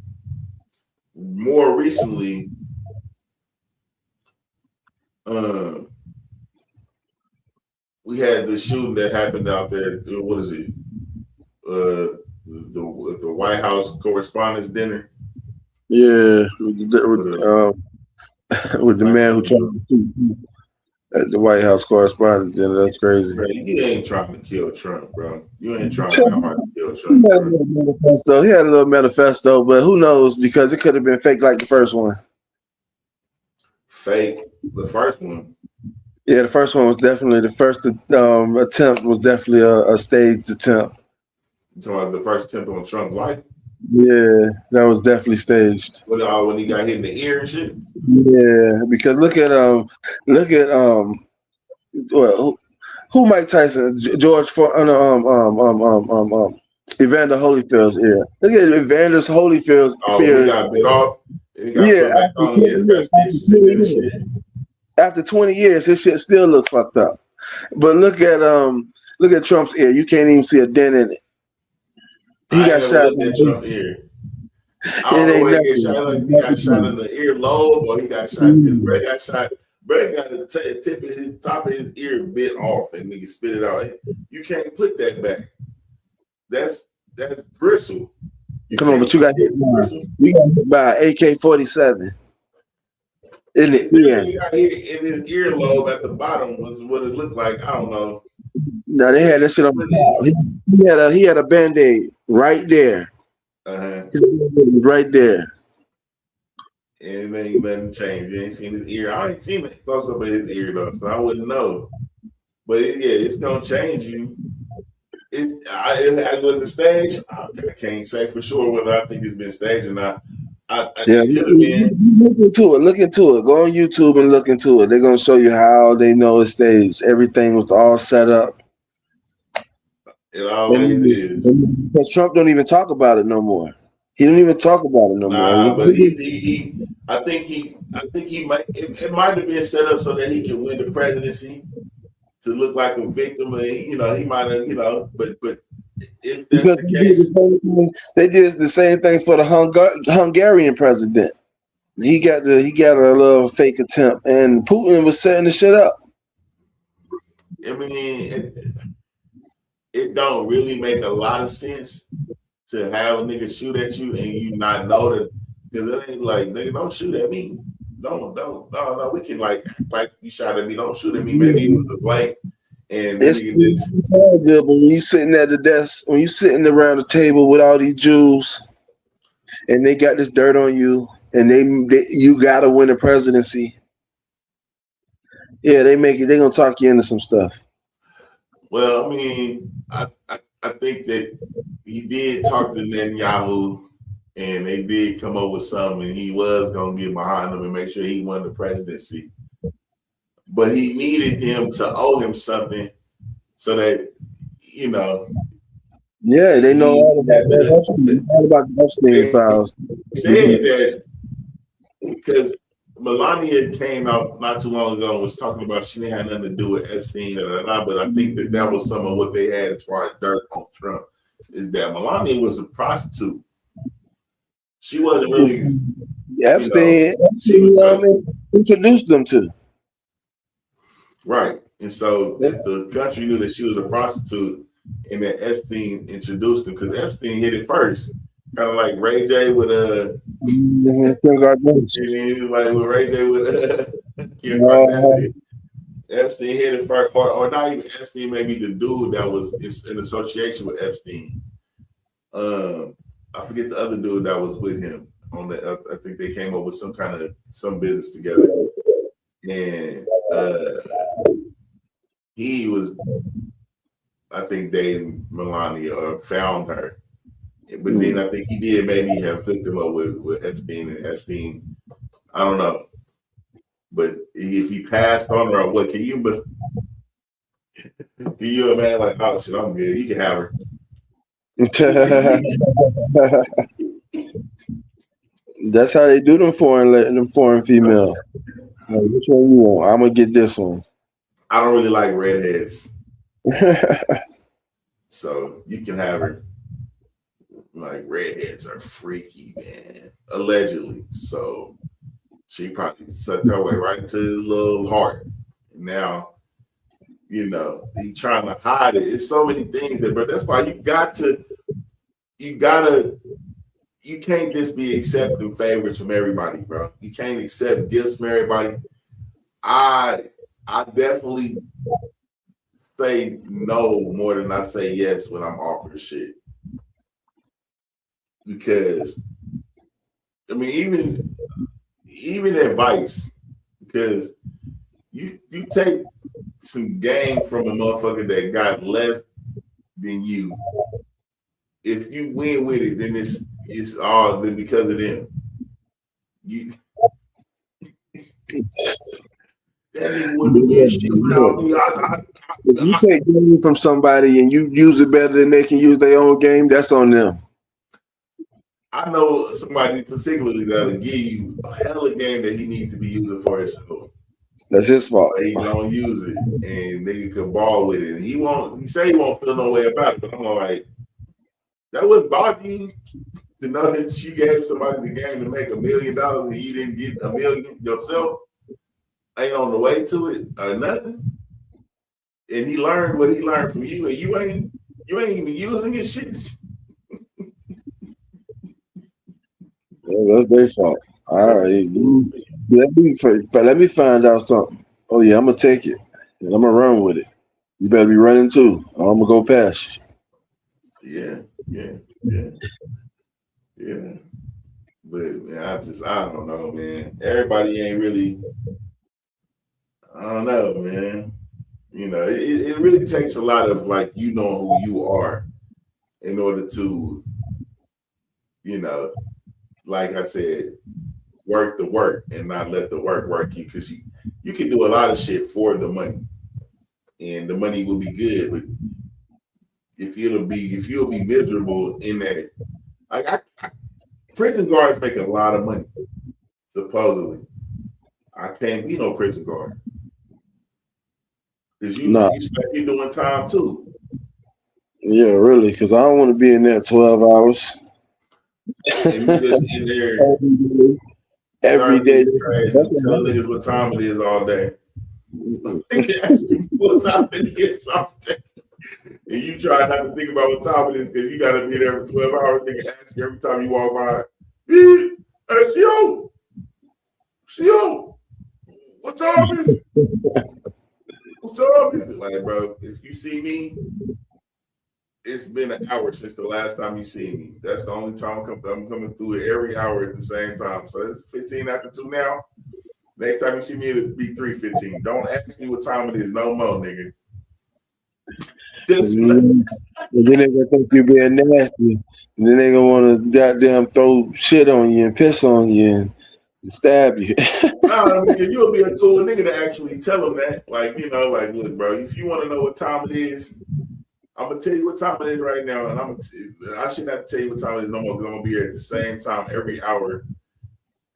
More recently, we had the shooting that happened out there. What is it? The White House Correspondents' Dinner. Yeah, with the man who tried to shoot at the White House Correspondents' Dinner. That's crazy. Bro, you ain't trying to kill Trump, bro. You ain't trying that hard to kill Trump. He had a little manifesto, but who knows? Because it could have been fake like the first one. Fake? The first one? Yeah, the first one was definitely the first attempt was definitely a staged attempt. You talking about the first attempt on Trump's life? Yeah, that was definitely staged. When he got hit in the ear and shit. Yeah, because look at who Mike Tyson, George for Evander Holyfield's ear. Look at Evander Holyfield's ear. He got bit off. And he got put back on. He got stitches in and shit. After 20 years, his shit still look fucked up. But look at Trump's ear. You can't even see a dent in it. He got shot in Trump's ear. I don't know where he got shot. Like he got shot in the ear lobe, or he got shot because Brett got shot. Brett got the tip of his top of his ear bit off, and nigga spit it out. You can't put that back. That's bristle. Come on, but you got hit by AK-47. In the ear. He got hit in his earlobe at the bottom was what it looked like. I don't know. No, they had that shit on the top. He had a Band-Aid right there. Right there. And it ain't nothing changed. You ain't seen his ear. I ain't seen it close up at his ear though, so I wouldn't know. But it's gonna change you. Was it staged? I can't say for sure whether I think it's been staged or not. Look into it. Go on YouTube and look into it. They're gonna show you how they know it's staged. Everything was all set up. It always is. Because Trump don't even talk about it no more. He don't even talk about it no more. But I think he might. It might have been set up so that he could win the presidency, to look like a victim. And he might have. But if that's the case, they did the same thing for the Hungarian president. He got a little fake attempt, and Putin was setting the shit up. I mean, it don't really make a lot of sense to have a nigga shoot at you and you not know that, because it ain't like, nigga, don't shoot at me. No, we can like you shot at me, don't shoot at me. Maybe it was a blank. And it's all good, but when you sitting at the desk, when you sitting around the table with all these Jews, and they got this dirt on you, and you gotta win the presidency. Yeah, they gonna talk you into some stuff. Well, I mean, I think that he did talk to Netanyahu, and they did come up with something, and he was gonna get behind him and make sure he won the presidency. but he needed him to owe him something so that, you know. Yeah, they know all about the Epstein files. Said that because Melania came out not too long ago and was talking about she didn't have nothing to do with Epstein, but I think that was some of what they had as far as dirt on Trump, is that Melania was a prostitute. She wasn't really Epstein, introduced them to. Right. And so the country knew that she was a prostitute and that Epstein introduced them, because Epstein hit it first. Kind of like Ray J with Kim Kardashian. Like with Ray J with Kim Kardashian. Epstein hit it first, or not even Epstein, maybe the dude that was in association with Epstein. I forget the other dude that was with him on the. I think they came up with some business together, and he was, I think, dating Melania or found her. But then I think he did maybe have hooked him up with Epstein, and Epstein, I don't know. But if he passed on her or what, can you imagine, like, oh shit, I'm good, you can have her. That's how they do them foreign female. Like, which one you want? I'm gonna get this one. I don't really like redheads. So you can have her. Like, redheads are freaky, man. Allegedly. So she probably sucked her way right into his little heart. Now, he trying to hide it. It's so many things but that's why you can't just be accepting favors from everybody, bro. You can't accept gifts from everybody. I definitely say no more than I say yes when I'm offered shit. Because I mean, even advice, because you take some game from a motherfucker that got less than you. If you win with it, then it's all because of them. That nigga wouldn't do shit without me. If you take game from somebody and you use it better than they can use their own game, that's on them. I know somebody particularly that'll give you a hell of a game that he needs to be using for himself. That's his fault. But he don't use it, and nigga can ball with it. And he say he won't feel no way about it, but I'm like, that wouldn't bother you to know that you gave somebody the game to make $1 million and you didn't get $1 million yourself? Ain't on the way to it or nothing. And he learned what he learned from you, and you ain't even using his shit. Yeah, that's their fault. All right, let me find out something. Oh yeah, I'm gonna take it and I'm gonna run with it. You better be running too, or I'm gonna go past you. Yeah. But man, I don't know, man. Everybody ain't really. I don't know, man. It really takes a lot of, like, who you are in order to, like I said, work the work and not let the work you, because you can do a lot of shit for the money, and the money will be good, but if you'll be miserable in that, like prison guards make a lot of money, supposedly. I can't be no prison guard. Because you expect you're doing time too. Yeah, really, because I don't want to be in there 12 hours. And you just in there every day. Telling niggas what time it is all day. Ask you what time it is all day. And you try not to think about what time it is because you got to be there for 12 hours. Nigga ask you every time you walk by, CO, what time is it? What time is it? Like, bro, if you see me, it's been an hour since the last time you see me. That's the only time I'm coming through it every hour at the same time. So it's 15 after 2 now. Next time you see me, it'll be 3:15. Don't ask me what time it is no more, nigga. And then they gonna think you being nasty. And then they gonna want to goddamn throw shit on you and piss on you and Stab you. Nah, you'll be a cool nigga to actually tell them that. Like, you know, like, look, bro, if you want to know what time it is, I'm gonna tell you what time it is right now, and I should not tell you what time it is no more because I'm gonna be here at the same time every hour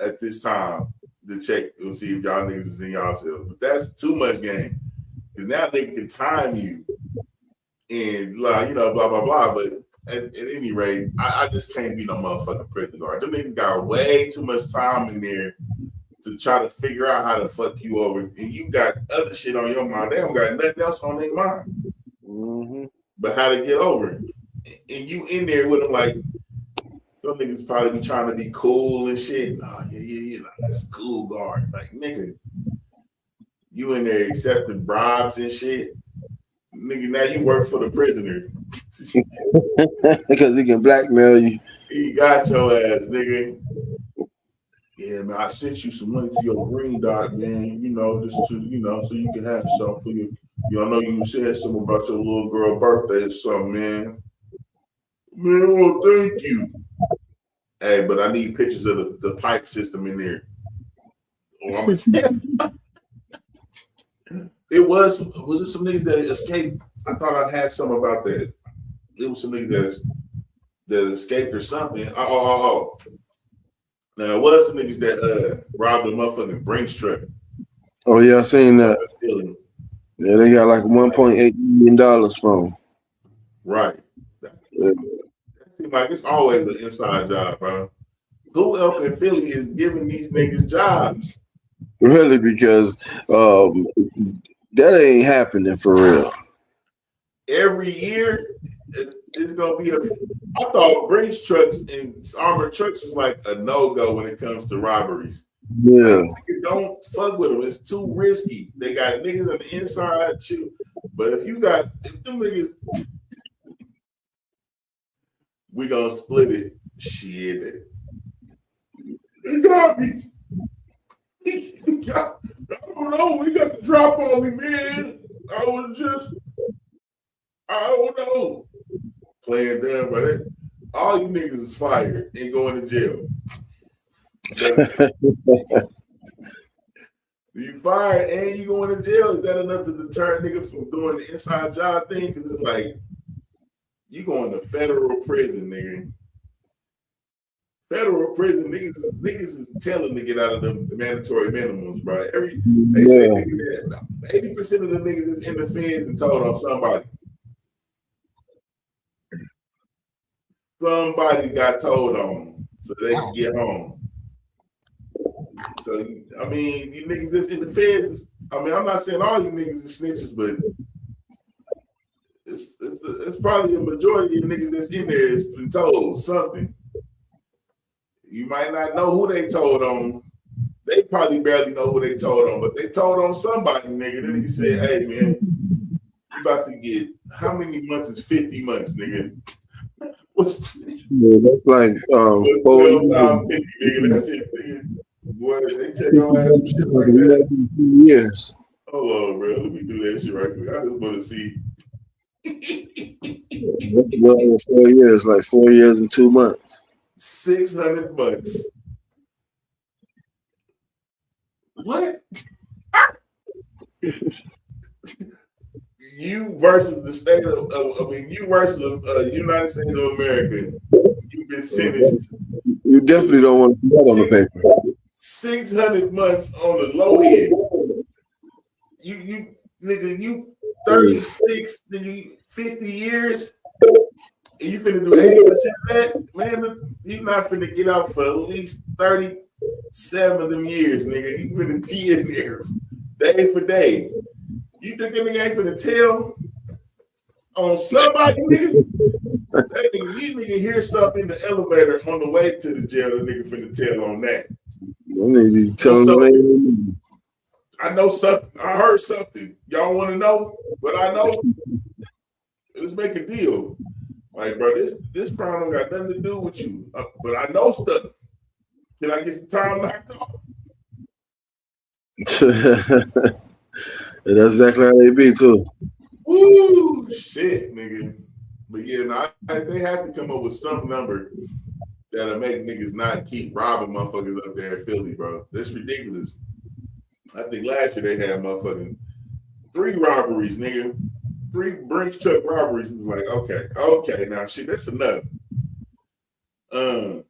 at this time to check and see if y'all niggas is in y'all selves. But that's too much game. Because now they can time you and like, you know, blah blah blah. But at any rate, I just can't be no motherfucking prison guard. Them niggas got way too much time in there to try to figure out how to fuck you over. And you got other shit on your mind. They don't got nothing else on their mind. Mm-hmm. But how to get over it. And you in there with them like some niggas probably be trying to be cool and shit. Nah, yeah, that's cool guard. Like, nigga, you in there accepting bribes and shit. Nigga, now you work for the prisoner. Because he can blackmail you. He got your ass, nigga. Yeah, man, I sent you some money to your green dot, man. You know, just to, you know, so you can have something for you. You know, I know you said something about your little girl birthday or something, man. Man, well, thank you. Hey, but I need pictures of the pipe system in there. Or it was it some niggas that escaped? I thought I had some about that. It was some niggas that escaped or something. Oh. Now, it was some niggas that robbed a motherfucking Brinks truck. Oh, yeah, I seen that. Yeah, they got like $1.8 million from him. Right. Yeah. Like, it's always an inside job, bro. Who else in Philly is giving these niggas jobs? Really, because that ain't happening for real. Every year, it's gonna be I thought Brinks trucks and armored trucks was like a no-go when it comes to robberies. Yeah. Like, don't fuck with them. It's too risky. They got niggas on the inside too. But if them niggas, we gonna split it. Shit. It got me. I don't know. We got the drop on me, man. I don't know. Playing dumb, but all you niggas is fired and going to jail. You fired and you going to jail. Is that enough to deter a nigga from doing the inside job thing? Because it's like, you going to federal prison, nigga. Federal prison, niggas is telling to get out of the mandatory minimums, bro. They say 80% of the niggas is in the feds and told on somebody. Somebody got told on so they can get home. So, I mean, you niggas that's in the feds, I mean, I'm not saying all you niggas are snitches, but it's probably a majority of the niggas that's in there has been told something. You might not know who they told on. They probably barely know who they told on, but they told on somebody, nigga. Then he said, hey, man, you about to get, how many months is 50 months, nigga? That's like 4 years. 50, nigga. That shit, nigga. Boy, they tell your ass some shit like that. Yes. Hold on, bro. Let me do that shit right quick. I just want to see. That's well 4 years, like 4 years and 2 months. 600 months. What? You versus the state you versus the United States of America. You've been sentenced. You definitely don't want to put that on the paper. 600 months on the low end. You nigga, you 36, nigga, 50 years. And you finna do 80% of that, man. You not finna get out for at least 37 of them years, nigga. You finna be in there day for day. You think that nigga ain't finna tell on somebody, nigga? That nigga hear something in the elevator on the way to the jail. The nigga finna tell on that. I know something. I heard something. Y'all want to know what I know? Let's make a deal. Like, bro, this crime don't got nothing to do with you. But I know stuff. Can I get some time knocked off? That's exactly how they be too. Woo, shit, nigga. But yeah, they have to come up with some number that'll make niggas not keep robbing motherfuckers up there in Philly, bro. That's ridiculous. I think last year they had motherfucking 3 robberies, nigga. 3 Brinks truck robberies. It's like, okay, now shit, that's enough. But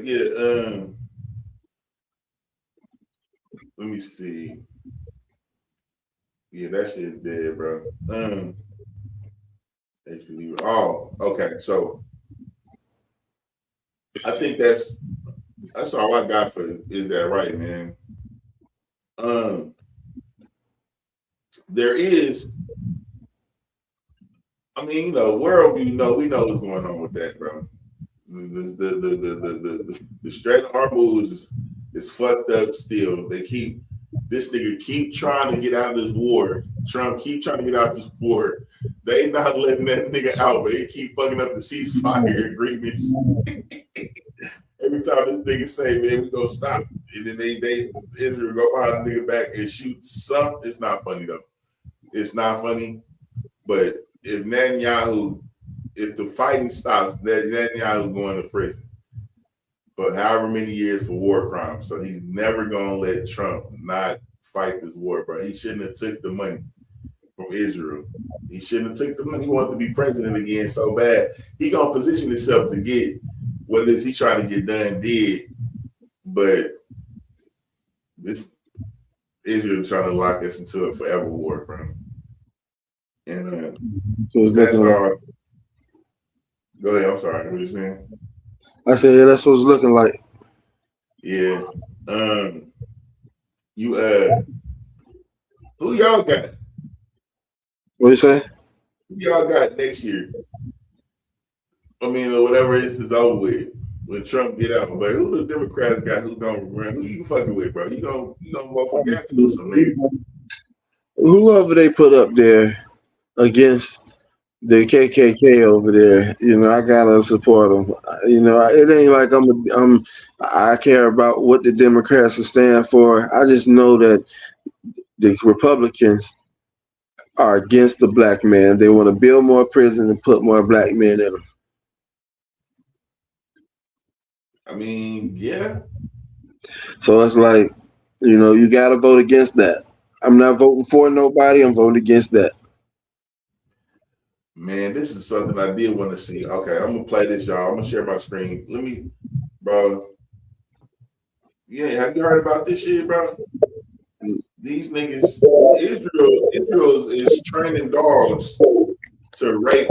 yeah, let me see. Yeah, that shit dead, bro. HPV. Oh, okay. So I think that's all I got for you. Is that right, man? There is. I mean, you know, worldview. We know what's going on with that, bro. The straight arm moves is fucked up still. This nigga keep trying to get out of this war. Trump keep trying to get out of this war. They not letting that nigga out, but they keep fucking up the ceasefire agreements. Every time this nigga say, man, we gonna stop, and then they Israel go behind the nigga back and shoot some. It's not funny though. It's not funny. But if the fighting stops, Netanyahu's going to prison for however many years for war crimes. So he's never gonna let Trump not fight this war, bro. He shouldn't have took the money from Israel. He shouldn't have took the money. He wanted to be president again so bad. He gonna position himself to get what is he trying to get done did, but this Israel trying to lock us into a forever war, bro. And So it's that's looking all. Go ahead. I'm sorry. What you saying? I said, yeah, that's what it's looking like. Yeah. You who y'all got? What you say? Who y'all got next year? I mean, whatever is over with when Trump get out. But who the Democrats got? Who don't run? Who you fucking with, bro? You gonna vote for Gavin Newsom, nigga? Whoever they put up there against the KKK over there, you know, I gotta support them. You know, it ain't like I care about what the Democrats will stand for. I just know that the Republicans are against the black man. They want to build more prisons and put more black men in them. I mean, yeah. So it's like, you know, you gotta vote against that. I'm not voting for nobody. I'm voting against that. Man, this is something I did want to see. Okay, I'm gonna play this, y'all. I'm gonna share my screen. Let me, bro. Yeah, have you heard about this shit, bro? These niggas, Israel is training dogs to rape.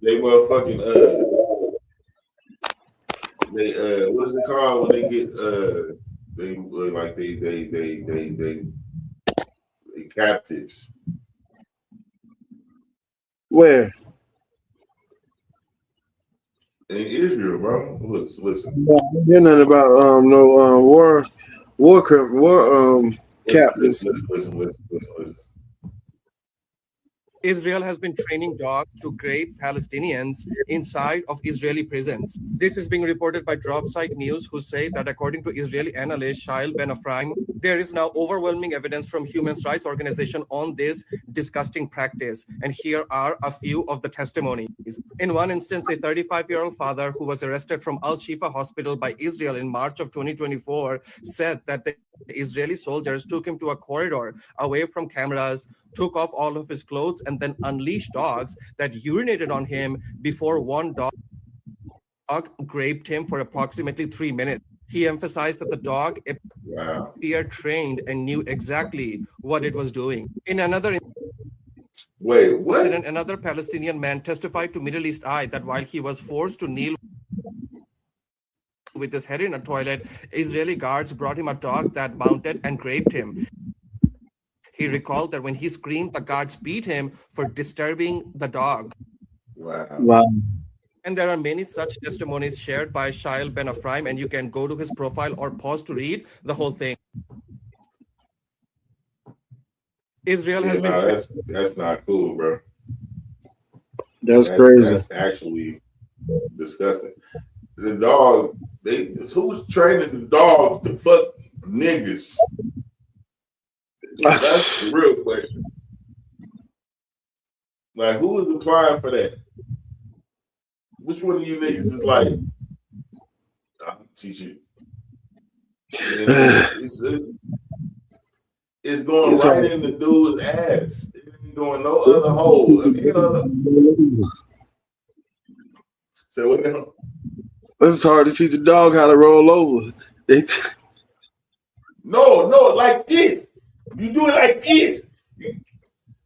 They motherfucking what is it called when they get they captives. Where? In Israel, bro. Listen. You're nothing about no war captains. Listen. Israel has been training dogs to grape Palestinians inside of Israeli prisons. This is being reported by Dropsite News, who say that according to Israeli analyst Shail Ben-Ephraim, there is now overwhelming evidence from human rights organizations on this disgusting practice. And here are a few of the testimonies. In one instance, a 35-year-old father who was arrested from Al-Shifa hospital by Israel in March of 2024 said that the Israeli soldiers took him to a corridor away from cameras, took off all of his clothes, and then unleashed dogs that urinated on him before one dog graped him for approximately 3 minutes. He emphasized that the dog appeared trained and knew exactly what it was doing. In another incident, another Palestinian man testified to Middle East Eye that while he was forced to kneel with his head in a toilet, Israeli guards brought him a dog that mounted and graped him. He recalled that when he screamed, the guards beat him for disturbing the dog. Wow. And there are many such testimonies shared by Shail Ben-Ephraim, and you can go to his profile or pause to read the whole thing. Israel has been... That's not cool, bro. That's crazy. That's actually disgusting. The dog, who's training the dogs to fuck niggas? That's the real question. Like, who is applying for that? Which one of you niggas is like, teach it. It's going right in the dude's ass. It ain't going no other hole. So what now? It's hard to teach a dog how to roll over. No, like this. You do it like this.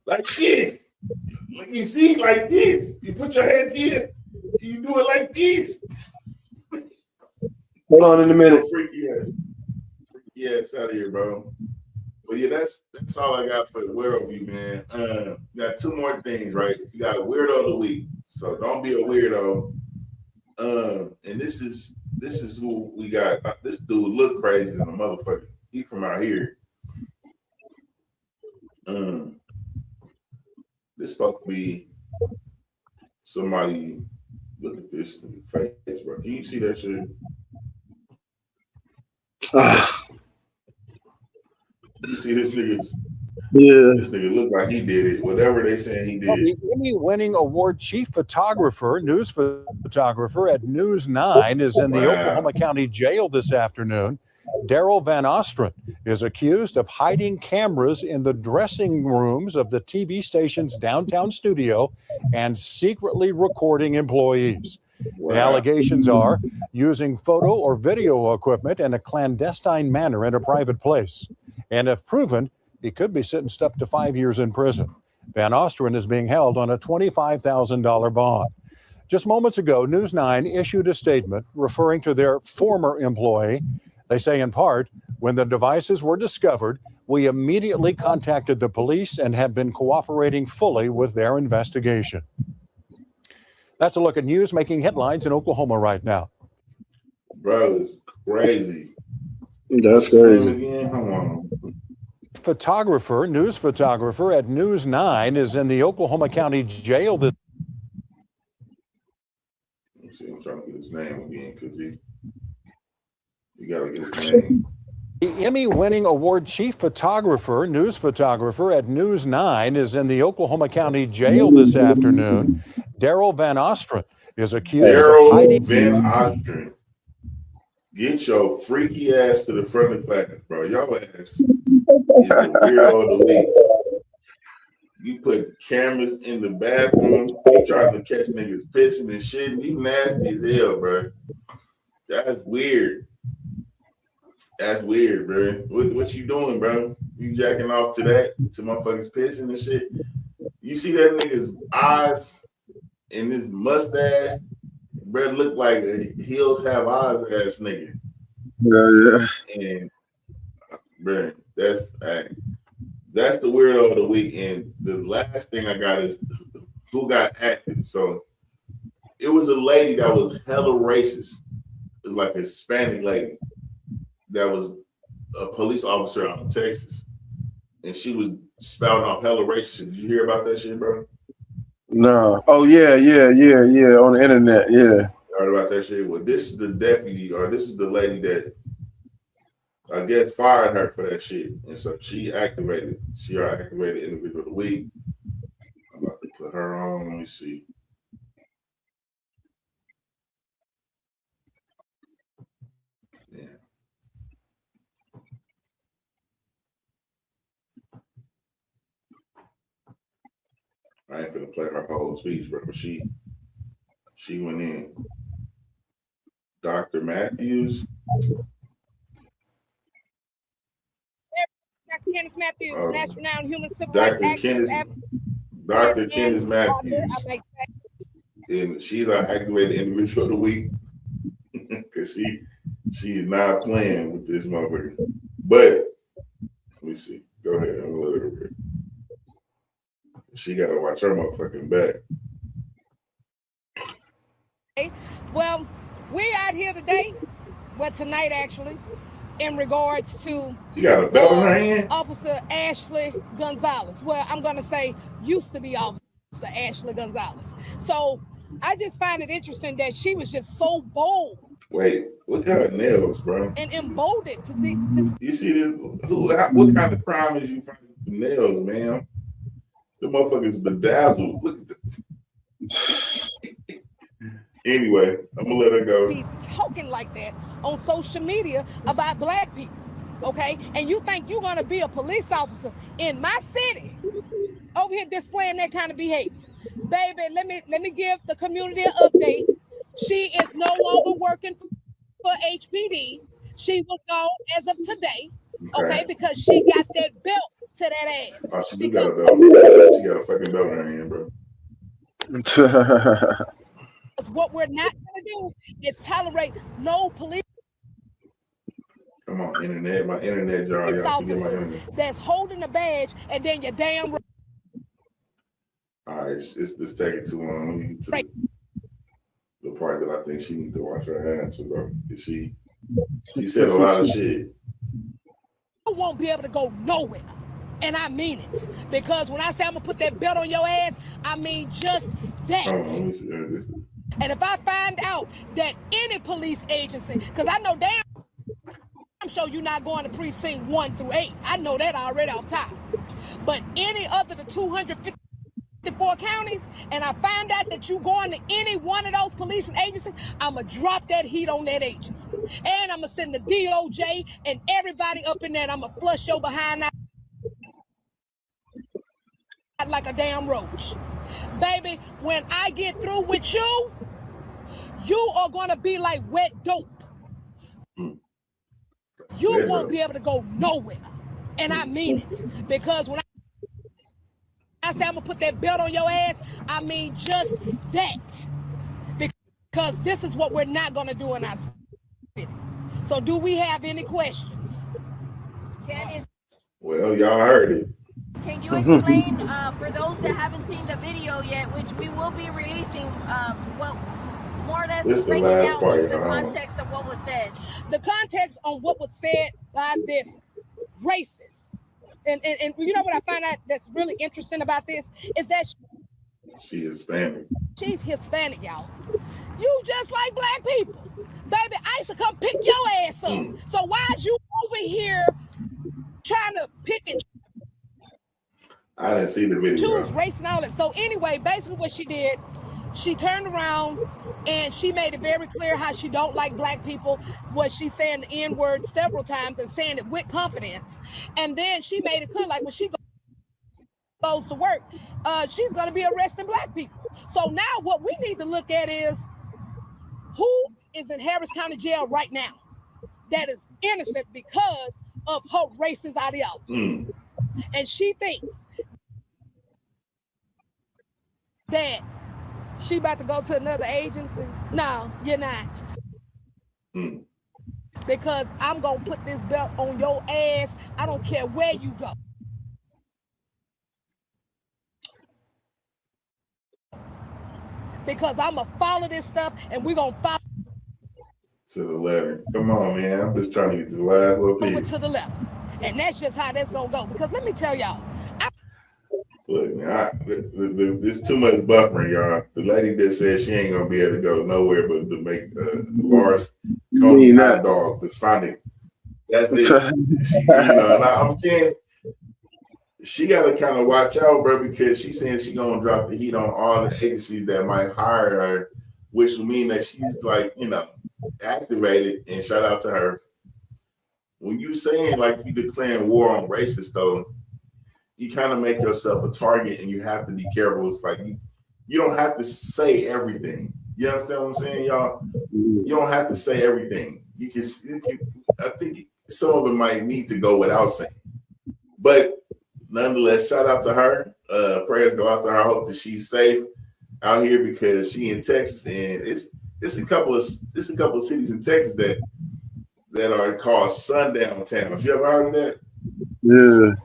Like this. Like you see, like this. You put your hands here. You do it like this. Hold on in a minute. Freaky ass out of here, bro. But yeah, that's all I got for the worldview, man. You got two more things, right? You got weirdo of the week. So don't be a weirdo. And this is who we got. This dude look crazy than a motherfucker. He from out here. This supposed to be somebody. Look at this face, bro. Can you see that shit? You see this nigga? Yeah. This nigga look like he did it. Whatever they saying he did. The Emmy-winning award chief photographer, news photographer at News 9 is in the Oklahoma County Jail this afternoon. Daryl Van Ostren is accused of hiding cameras in the dressing rooms of the TV station's downtown studio and secretly recording employees. The allegations are using photo or video equipment in a clandestine manner in a private place. And if proven, he could be sentenced up to 5 years in prison. Van Ostren is being held on a $25,000 bond. Just moments ago, News 9 issued a statement referring to their former employee. They say in part, when the devices were discovered, we immediately contacted the police and have been cooperating fully with their investigation. That's a look at news making headlines in Oklahoma right now. Bro, it's crazy. That's crazy. Hold on. News photographer at News 9 is in the Oklahoma County Jail. Let me see, I'm trying to get his name again because you gotta get his name. The Emmy-winning award chief photographer, news photographer at News 9 is in the Oklahoma County Jail this afternoon. Daryl Van Ostren is accused of hiding. Van Ostren. Get your freaky ass to the front of the class, bro. Your ass is the weirdo of the week. You put cameras in the bathroom. You trying to catch niggas pissing and shit. You nasty as hell, bro. That's weird. That's weird, bro. What you doing, bro? You jacking off to that? To motherfuckers pissing and shit? You see that nigga's eyes and his mustache? Bro, look like a heels have eyes ass nigga. Yeah. And bro, that's the weirdo of the week. And the last thing I got is who got active. So it was a lady that was hella racist. It was like a Hispanic lady that was a police officer out in Texas. And she was spouting off hella racist. Did you hear about that shit, bro? No. Oh, yeah. On the internet, yeah. Heard about that shit? Well, this is the deputy, or this is the lady that I guess fired her for that shit. And so she activated individual of the week. I'm about to put her on. Let me see. Yeah. I ain't gonna play her whole speech, bro, but she went in. Dr. Matthews. Dr. Kenneth Matthews, national renowned human civil rights activist. Dr. Kenneth Matthews. And she's our activated individual of the week because she is not playing with this motherfucker. But let me see. Go ahead. I'm gonna let her read. She gotta watch her motherfucking back. Well, we're out here today, tonight actually, in regards to she got a belt in her hand. Officer Ashley Gonzalez. Well, I'm gonna say used to be Officer Ashley Gonzalez. So I just find it interesting that she was just so bold. Wait, look at her nails, bro. And emboldened to you see this? What kind of crime is you finding with nails, man? The motherfuckers bedazzled. Look at Anyway, I'm gonna let her go. Be talking like that on social media about black people, okay? And you think you're gonna be a police officer in my city over here displaying that kind of behavior? Baby, let me give the community an update. She is no longer working for HPD. She was gone as of today, okay? Because she got that belt to that ass. Oh, she do got a belt. She got a fucking belt in her hand, bro. What we're not gonna do is tolerate no police Come on, internet, my internet jar, y'all. officers that's holding a badge and then you're damn right. All right, let's take it too long. We need to the part that I think she needs to wash her hands, bro. She said a lot of shit. You won't be able to go nowhere. And I mean it. Because when I say I'm gonna put that belt on your ass, I mean just that. And if I find out that any police agency, because I know damn sure you're not going to precinct 1 through 8. I know that already off top. But any other the 254 counties, and I find out that you going to any one of those policing agencies, I'm going to drop that heat on that agency. And I'm going to send the DOJ and everybody up in there, and I'm going to flush your behind out like a damn roach. Baby, when I get through with you, you are going to be like wet dope. You won't be able to go nowhere. And I mean it. Because when I say I'm going to put that belt on your ass, I mean just that. Because this is what we're not going to do in our city. So do we have any questions? Candace, well, y'all heard it. can you explain for those that haven't seen the video yet, which we will be releasing, well, more or less breaking down the context of what was said? The context on what was said by this racist. And you know what I find out that's really interesting about this is that she Hispanic. She's Hispanic, y'all. You just like black people. Baby, I used to come pick your ass up. So why is you over here trying to pick and I didn't see the video. choose race and all that? So anyway, basically what she did, she turned around and she made it very clear how she don't like black people. Was she saying the N-word several times and saying it with confidence. And then she made it clear, like when she goes to work, she's going to be arresting black people. So now what we need to look at is who is in Harris County Jail right now that is innocent because of her racist ideology. And she thinks that she about to go to another agency. No, you're not. Because I'm going to put this belt on your ass. I don't care where you go. Because I'm going to follow this stuff and we're going to follow to the letter. Come on, man. I'm just trying to get to the last little piece. to the letter. And that's just how that's going to go. Because let me tell y'all. Look, man, there's too much buffering, y'all. The lady that said she ain't going to be able to go nowhere but to make Lars Coney hot dog, the Sonic. That's it. And I'm saying she got to kind of watch out, bro, because she's saying she's going to drop the heat on all the agencies that might hire her, which will mean that she's like, activated. And shout out to her. When you saying like you declaring war on racists, though, you kind of make yourself a target, and you have to be careful. It's like you don't have to say everything. You understand what I'm saying, y'all? You don't have to say everything. You can. I think some of it might need to go without saying, but nonetheless, shout out to her. Prayers go out to her. I hope that she's safe out here because she in Texas, and it's a couple of cities in Texas that are called sundown towns. You ever heard of that? Yeah.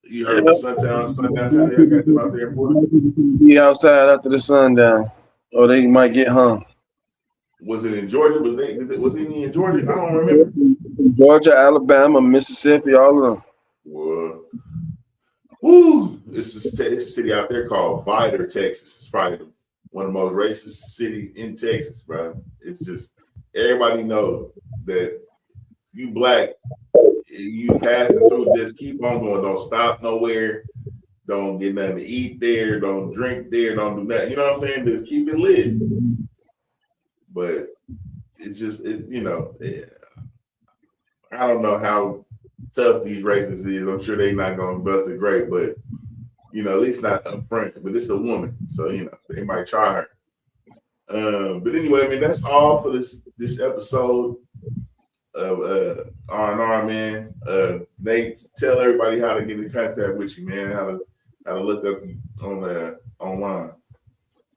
You heard of sundown town? I got them out there for be outside after the sundown, or they might get hung. Was it in Georgia? Was it in Georgia? I don't remember. Georgia, Alabama, Mississippi, all of them. Well, woo! It's a city out there called Vidor, Texas. It's probably one of the most racist cities in Texas, bro. It's just everybody knows that you black, you passing through, just keep on going. Don't stop nowhere. Don't get nothing to eat there. Don't drink there. Don't do that. You know what I'm saying? Just keep it lit. but it's just I don't know how tough these races is. I'm sure they're not gonna bust it great, but at least not up front. But it's a woman, so they might try her. But anyway, I mean that's all for this episode of R&R, man. Nate, tell everybody how to get in contact with you, man. How to look up on online.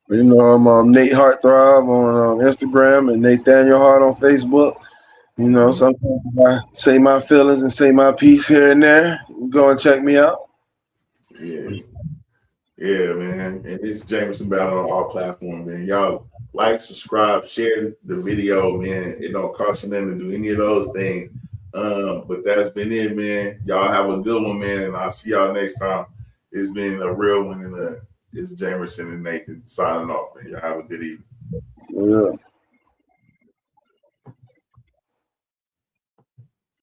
I'm Nate Heartthrob on Instagram and Nathaniel Hart on Facebook. Sometimes I say my feelings and say my piece here and there. Go and check me out. Yeah, man. And it's Jamerson Ballard on all platforms, man. Y'all like, subscribe, share the video, man. It don't cost you nothing to do any of those things. But that's been it, man. Y'all have a good one, man. And I'll see y'all next time. It's been a real one, and it's Jamerson and Nathan signing off, man. Y'all have a good evening. Yeah.